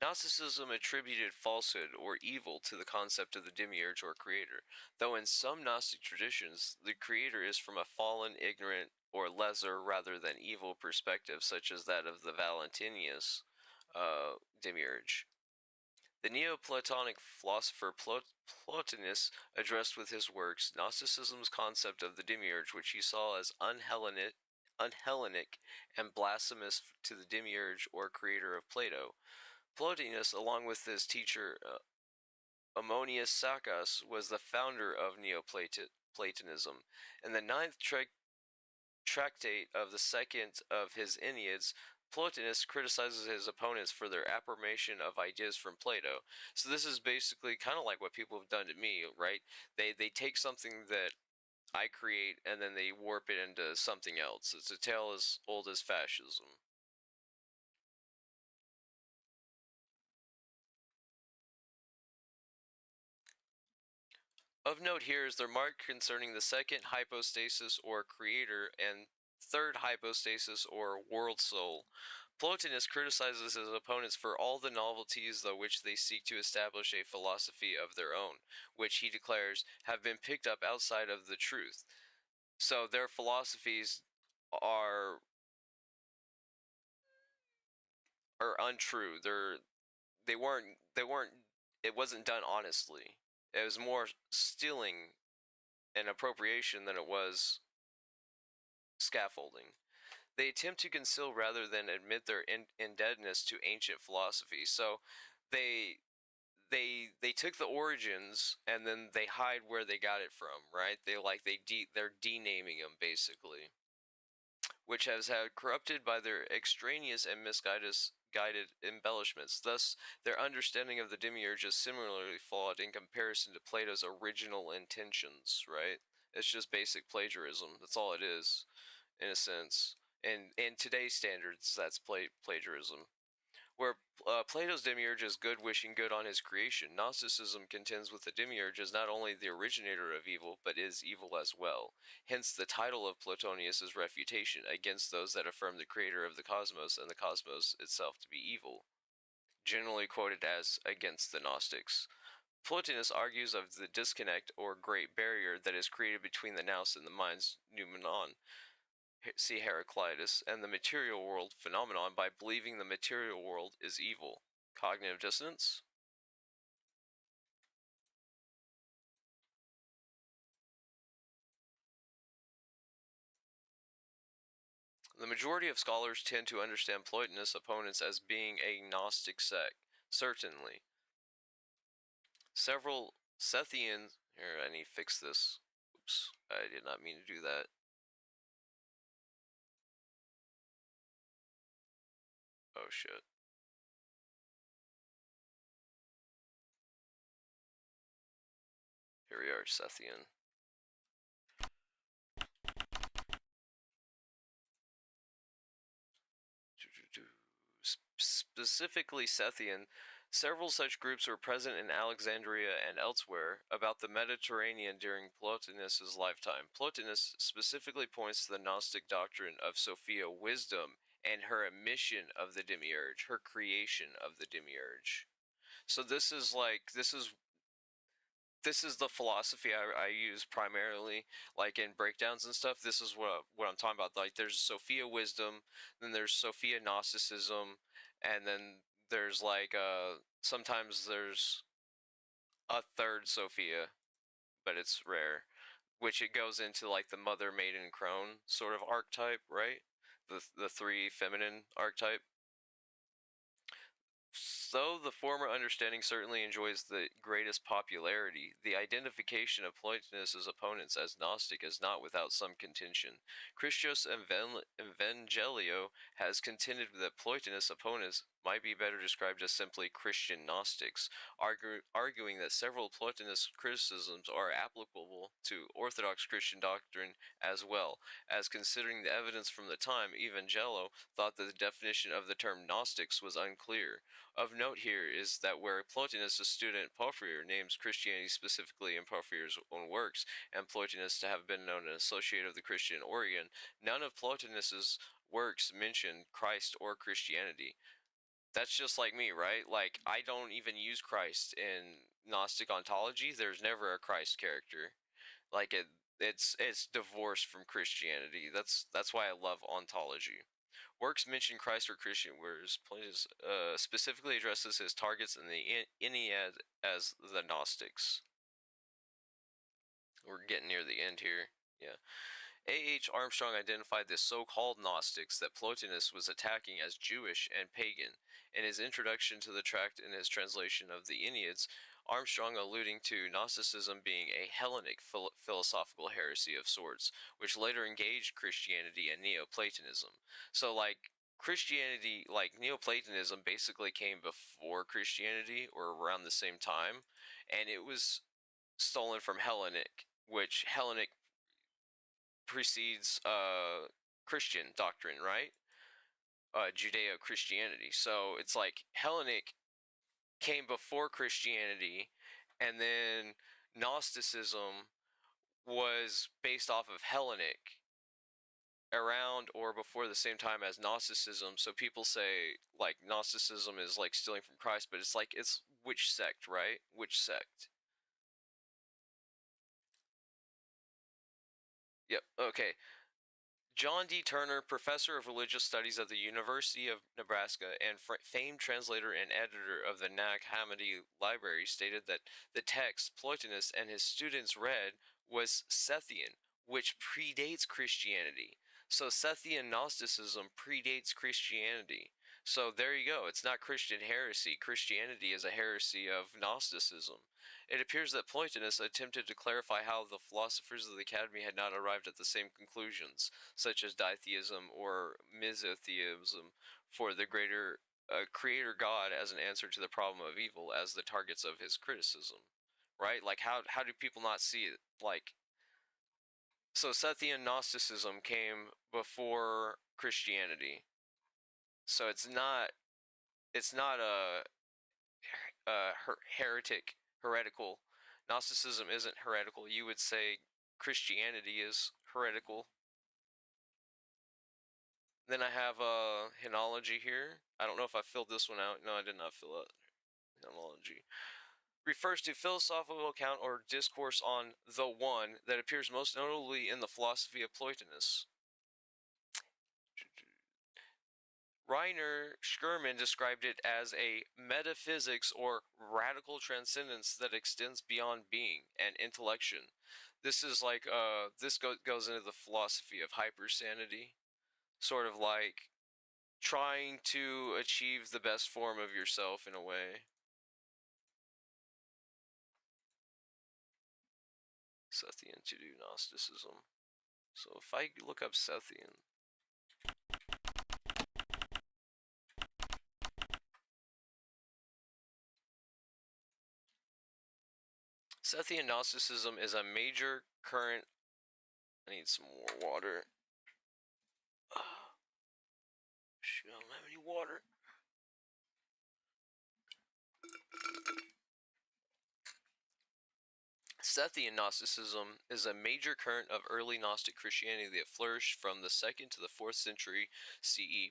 Gnosticism attributed falsehood or evil to the concept of the demiurge or creator, though in some Gnostic traditions, the creator is from a fallen, ignorant, or lesser rather than evil perspective, such as that of the Valentinus demiurge. The Neoplatonic philosopher Plotinus addressed with his works Gnosticism's concept of the demiurge, which he saw as unhellenic and blasphemous to the demiurge or creator of Plato. Plotinus, along with his teacher Ammonius Saccas, was the founder of Neoplatonism. In the ninth tractate of the second of his Enneads, Plotinus criticizes his opponents for their appropriation of ideas from Plato. So this is basically kind of like what people have done to me, right? They take something that I create and then they warp it into something else. It's a tale as old as fascism. Of note here is the remark concerning the second hypostasis or creator and third hypostasis or world soul. Plotinus criticizes his opponents for all the novelties though which they seek to establish a philosophy of their own, which he declares have been picked up outside of the truth. So their philosophies are untrue. They weren't it wasn't done honestly. It was more stealing and appropriation than it was scaffolding. They attempt to conceal rather than admit their indebtedness to ancient philosophy. So they they took the origins and then they hide where they got it from, right? They're denaming them basically, which has had corrupted by their extraneous and misguided embellishments. Thus, their understanding of the demiurge is similarly flawed in comparison to Plato's original intentions, right? It's just basic plagiarism. That's all it is, in a sense. And in today's standards, that's plagiarism. Where Plato's demiurge is good wishing good on his creation, Gnosticism contends with the demiurge as not only the originator of evil, but is evil as well. Hence the title of Plotinus's refutation against those that affirm the creator of the cosmos and the cosmos itself to be evil, generally quoted as against the Gnostics. Plotinus argues of the disconnect or great barrier that is created between the nous and the mind's noumenon, see Heraclitus, and the material world phenomenon by believing the material world is evil. Cognitive dissonance? The majority of scholars tend to understand Plotinus' opponents as being a Gnostic sect. Certainly. Several Sethians. Here, I need to fix this. Oops, I did not mean to do that. Oh shit. Here we are, Sethian. Specifically Sethian, several such groups were present in Alexandria and elsewhere about the Mediterranean during Plotinus' lifetime. Plotinus specifically points to the Gnostic doctrine of Sophia wisdom and her emission of the demiurge, her creation of the demiurge. So this is the philosophy I use primarily, like in breakdowns and stuff. This is what I'm talking about. Like there's Sophia wisdom, then there's Sophia Gnosticism, and then there's like sometimes there's a third Sophia, but it's rare, which it goes into like the mother, maiden, crone sort of archetype, right? The three feminine archetype. Though the former understanding certainly enjoys the greatest popularity, the identification of Plotinus' opponents as Gnostic is not without some contention. Christos Evangelio has contended that Plotinus' opponents might be better described as simply Christian Gnostics, arguing that several Platonist criticisms are applicable to Orthodox Christian doctrine as well, as considering the evidence from the time, even Jello thought that the definition of the term Gnostics was unclear. Of note here is that where Plotinus, a student Porphyr, names Christianity specifically in Porphyr's own works, and Plotinus to have been known and associated with the Christian origin, none of Plotinus's works mention Christ or Christianity. That's just like me, right? Like, I don't even use Christ in Gnostic ontology. There's never a Christ character. Like, it's divorced from Christianity. That's why I love ontology. Works mention Christ or Christian, whereas Plotinus specifically addresses his targets in the Ennead as the Gnostics. We're getting near the end here. Yeah. A.H. Armstrong identified the so-called Gnostics that Plotinus was attacking as Jewish and pagan. In his introduction to the tract in his translation of the Enneads, Armstrong alluding to Gnosticism being a Hellenic philosophical heresy of sorts, which later engaged Christianity and Neoplatonism. So, like, Christianity, like Neoplatonism, basically came before Christianity or around the same time, and it was stolen from Hellenic, which Hellenic precedes Christian doctrine, right? Judeo-Christianity. So it's like Hellenic came before Christianity, and then Gnosticism was based off of Hellenic around or before the same time as Gnosticism. So people say like Gnosticism is like stealing from Christ, but it's like, it's which sect, right? Which sect? Yep. Okay. John D. Turner, professor of religious studies at the University of Nebraska and famed translator and editor of the Nag Hammadi Library, stated that the text Plotinus and his students read was Sethian, which predates Christianity. So Sethian Gnosticism predates Christianity. So there you go. It's not Christian heresy. Christianity is a heresy of Gnosticism. It appears that Plotinus attempted to clarify how the philosophers of the Academy had not arrived at the same conclusions, such as ditheism or misotheism, for the greater creator God as an answer to the problem of evil as the targets of his criticism. Right? Like, how do people not see it? Like, so Sethian Gnosticism came before Christianity. So it's not a heretical. Gnosticism isn't heretical. You would say Christianity is heretical. Then I have hymnology here. I don't know if I filled this one out. No, I did not fill out hymnology. Refers to philosophical account or discourse on the One that appears most notably in the philosophy of Plotinus. Rainer Schurman described it as a metaphysics or radical transcendence that extends beyond being and intellection. This is like this goes into the philosophy of hyper-sanity, sort of like trying to achieve the best form of yourself in a way. Sethian to do Gnosticism. So if I look up Sethian, Sethian Gnosticism is a major current. I need some more water. Shoot, I don't have any water. Sethian Gnosticism is a major current of early Gnostic Christianity that flourished from the 2nd to the 4th century CE,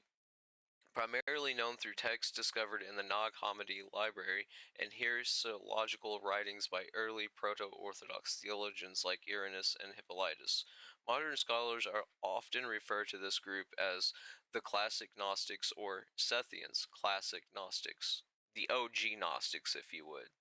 primarily known through texts discovered in the Nag Hammadi Library and heresiological writings by early Proto-Orthodox theologians like Irenaeus and Hippolytus. Modern scholars are often refer to this group as the Classic Gnostics or Sethians, Classic Gnostics, the OG Gnostics, if you would,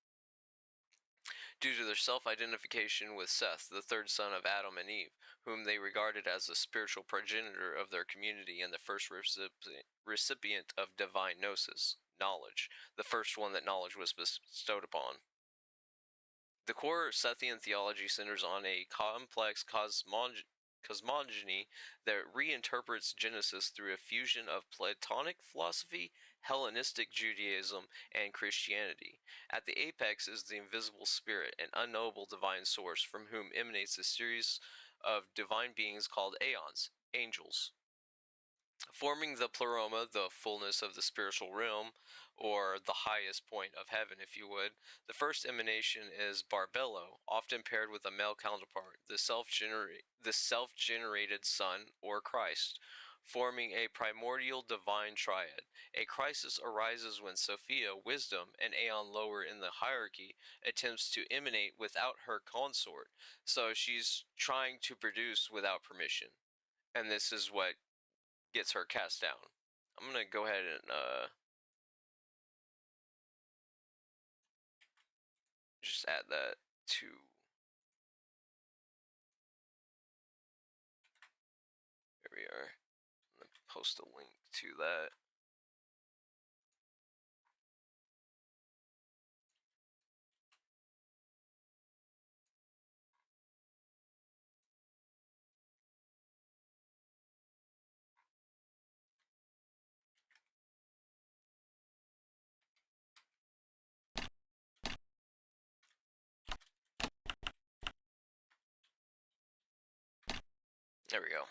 due to their self-identification with Seth, the third son of Adam and Eve, whom they regarded as the spiritual progenitor of their community and the first recipient of divine gnosis, knowledge, the first one that knowledge was bestowed upon. The core Sethian theology centers on a complex cosmogony that reinterprets Genesis through a fusion of Platonic philosophy, Hellenistic Judaism, and Christianity. At the apex is the invisible spirit, an unknowable divine source from whom emanates a series of divine beings called aeons, angels. Forming the pleroma, the fullness of the spiritual realm, or the highest point of heaven, if you would. The first emanation is Barbello, often paired with a male counterpart, the self-generated Son, or Christ, forming a primordial divine triad. A crisis arises when Sophia, wisdom, an aeon lower in the hierarchy, attempts to emanate without her consort. So she's trying to produce without permission. And this is what gets her cast down. I'm gonna go ahead and just add that to. Here we are. I'm gonna post a link to that. There we go.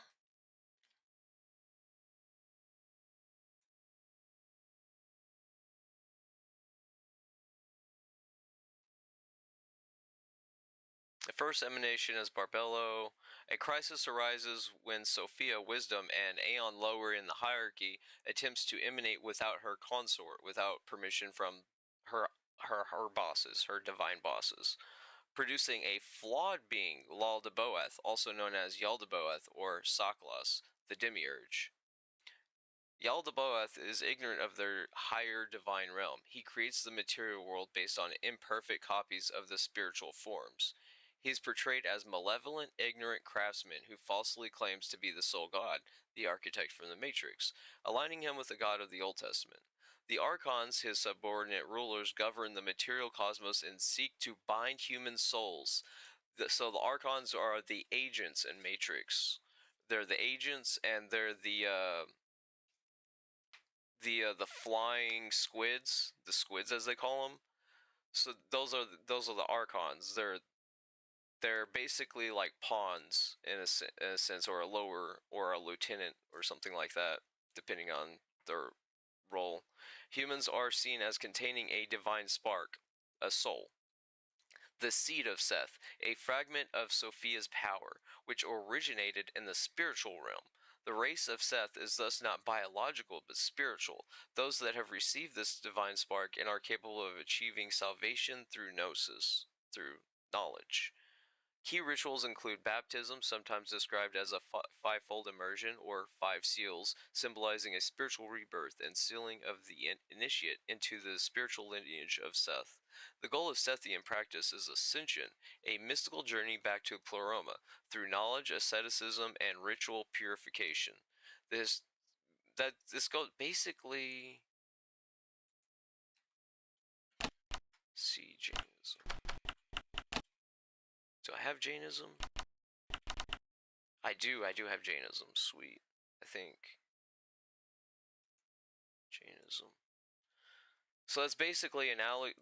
The first emanation is Barbello. A crisis arises when Sophia, wisdom, an aeon lower in the hierarchy, attempts to emanate without her consort, without permission from her bosses, her divine bosses, producing a flawed being, Yaldabaoth, also known as Yaldabaoth or Saklas, the demiurge. Yaldabaoth is ignorant of their higher divine realm. He creates the material world based on imperfect copies of the spiritual forms. He is portrayed as malevolent, ignorant craftsman who falsely claims to be the sole god, the architect from the Matrix, aligning him with the God of the Old Testament. The Archons, his subordinate rulers, govern the material cosmos and seek to bind human souls. So the Archons are the agents in Matrix. They're the agents, and they're the flying squids, the squids as they call them. So those are the Archons. They're basically like pawns in a sense, or a lower or a lieutenant or something like that, depending on their role. Humans are seen as containing a divine spark, a soul. The seed of Seth, a fragment of Sophia's power, which originated in the spiritual realm. The race of Seth is thus not biological but spiritual, those that have received this divine spark and are capable of achieving salvation through gnosis, through knowledge. Key rituals include baptism, sometimes described as a fivefold immersion, or five seals, symbolizing a spiritual rebirth and sealing of the initiate into the spiritual lineage of Seth. The goal of Sethian practice is ascension, a mystical journey back to Pleroma, through knowledge, asceticism, and ritual purification. This goes basically. See, Jainism. Do I have Jainism? I do have Jainism. Sweet. I think. Jainism. So that's basically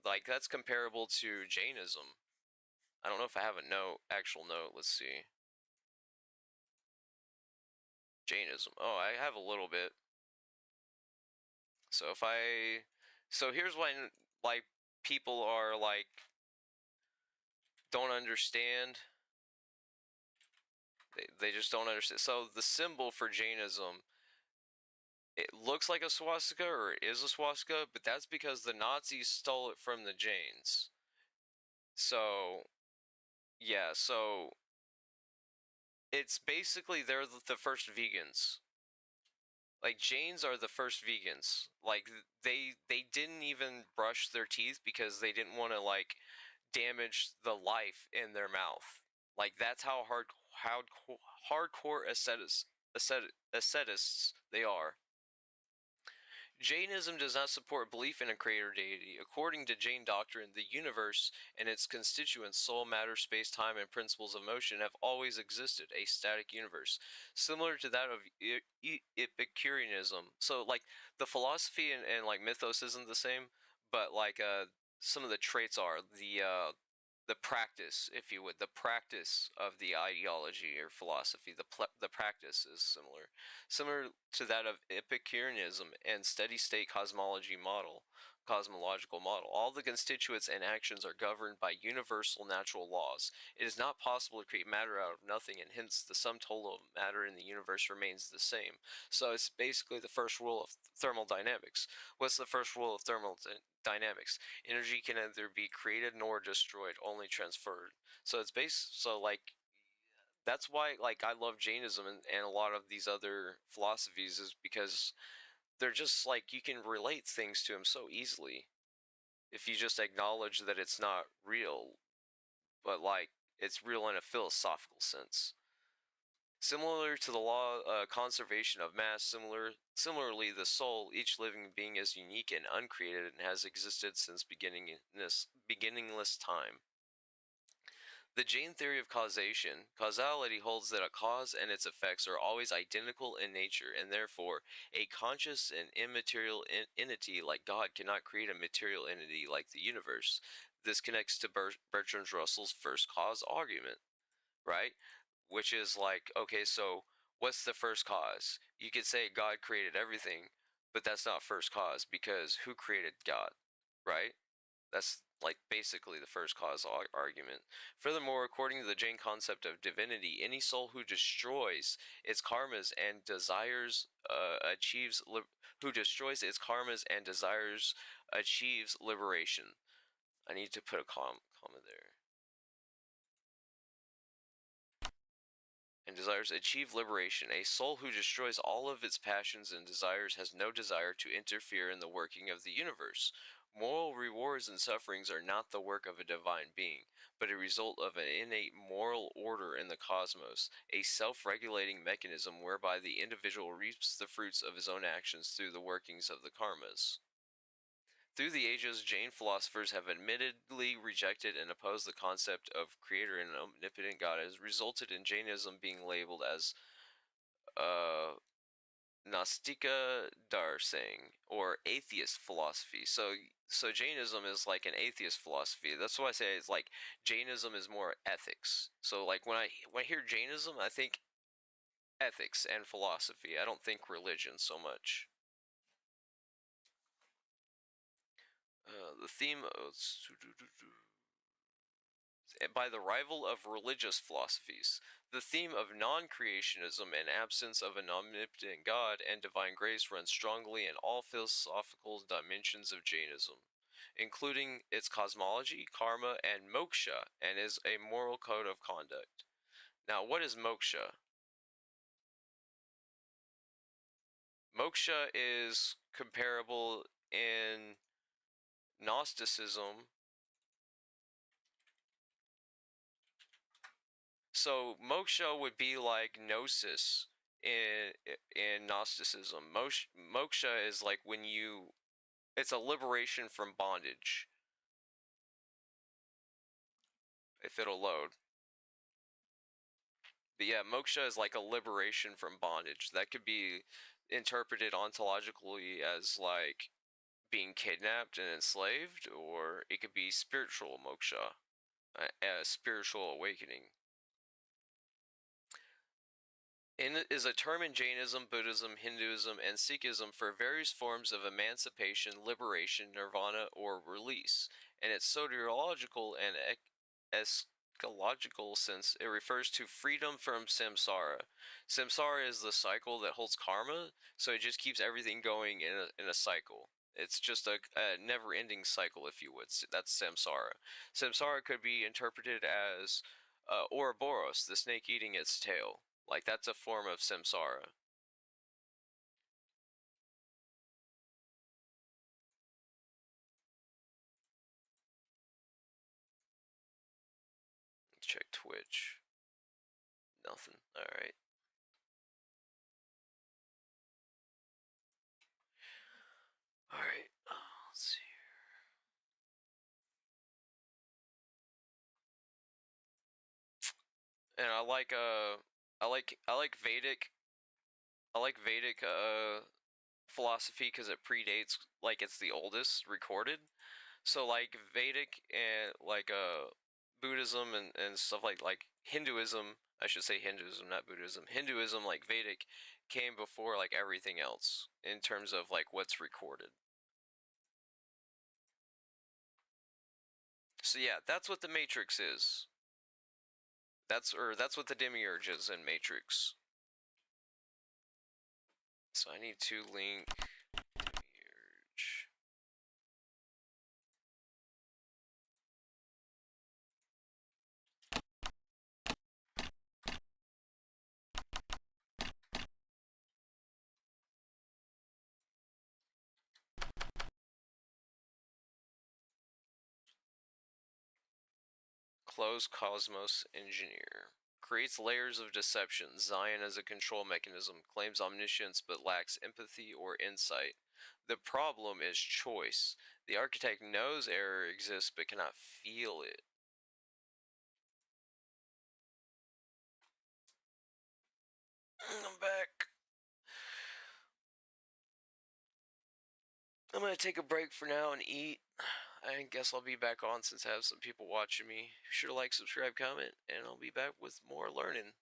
like that's comparable to Jainism. I don't know if I have a actual note. Let's see. Jainism. Oh, I have a little bit. So so here's when like people are like don't understand. They just don't understand. So the symbol for Jainism, it looks like a swastika or it is a swastika, but that's because the Nazis stole it from the Jains. So yeah, so it's basically they're the first vegans. Like Jains are the first vegans. Like they didn't even brush their teeth because they didn't want to like damage the life in their mouth. Like that's how hardcore ascetists they are. Jainism does not support belief in a creator deity. According to Jain doctrine, the universe and its constituents, soul, matter, space, time, and principles of motion, have always existed, a static universe, similar to that of Epicureanism. So, like, the philosophy and like mythos isn't the same, but like some of the traits are the practice, if you would, the practice of the ideology or philosophy, the practice is similar to that of Epicureanism and steady state cosmological model. All the constituents and actions are governed by universal natural laws. It is not possible to create matter out of nothing, and hence the sum total of matter in the universe remains the same. So it's basically the first rule of thermodynamics. What's the first rule of thermodynamics? Energy can neither be created nor destroyed, only transferred. So it's like that's why like I love Jainism and a lot of these other philosophies, is because they're just like you can relate things to them so easily if you just acknowledge that it's not real, but like it's real in a philosophical sense. Similar to the law conservation of mass, similarly the soul, each living being, is unique and uncreated and has existed since beginningless time. The Jain theory of causality holds that a cause and its effects are always identical in nature, and therefore a conscious and immaterial entity like God cannot create a material entity like the universe. This connects to Bertrand Russell's first cause argument, right? Which is like, okay, so what's the first cause? You could say God created everything, but that's not first cause, because who created God, right? That's like basically the first cause argument. Furthermore, according to the Jain concept of divinity, any soul who destroys its karmas and desires achieves liberation. I need to put a comma there. And desires achieve liberation. A soul who destroys all of its passions and desires has no desire to interfere in the working of the universe. Moral rewards and sufferings are not the work of a divine being, but a result of an innate moral order in the cosmos, a self-regulating mechanism whereby the individual reaps the fruits of his own actions through the workings of the karmas. Through the ages, Jain philosophers have admittedly rejected and opposed the concept of creator and omnipotent God, has resulted in Jainism being labeled as uh, Nastika Darsang, or atheist philosophy. So Jainism is like an atheist philosophy. That's why I say it's like Jainism is more ethics. So like when I hear Jainism, I think ethics and philosophy. I don't think religion so much. The theme of by the rival of religious philosophies. The theme of non-creationism and absence of an omnipotent God and divine grace runs strongly in all philosophical dimensions of Jainism, including its cosmology, karma, and moksha, and is a moral code of conduct. Now, what is moksha? Moksha is comparable in Gnosticism. So moksha would be like gnosis in Gnosticism. Moksha is like when it's a liberation from bondage. If it'll load. But yeah, moksha is like a liberation from bondage. That could be interpreted ontologically as like being kidnapped and enslaved, or it could be spiritual moksha, a spiritual awakening. Is a term in Jainism, Buddhism, Hinduism, and Sikhism for various forms of emancipation, liberation, nirvana, or release. In its soteriological and eschatological sense, it refers to freedom from samsara. Samsara is the cycle that holds karma, so it just keeps everything going in a cycle. It's just a never-ending cycle, if you would. That's samsara. Samsara could be interpreted as Ouroboros, the snake eating its tail. Like, that's a form of samsara. Check Twitch. Nothing. Alright. Alright, let's see. And I like Vedic philosophy because it predates, like, it's the oldest recorded. So like Vedic and like Buddhism and stuff like Hinduism, I should say Hinduism, not Buddhism. Hinduism, like Vedic, came before like everything else in terms of like what's recorded. So yeah, that's what the Matrix is. That's what the demiurge is in Matrix. So I need to link demiurge. Closed Cosmos Engineer. Creates layers of deception. Zion as a control mechanism. Claims omniscience but lacks empathy or insight. The problem is choice. The architect knows error exists but cannot feel it. I'm back. I'm gonna take a break for now and eat. I guess I'll be back on since I have some people watching me. Be sure to like, subscribe, comment, and I'll be back with more learning.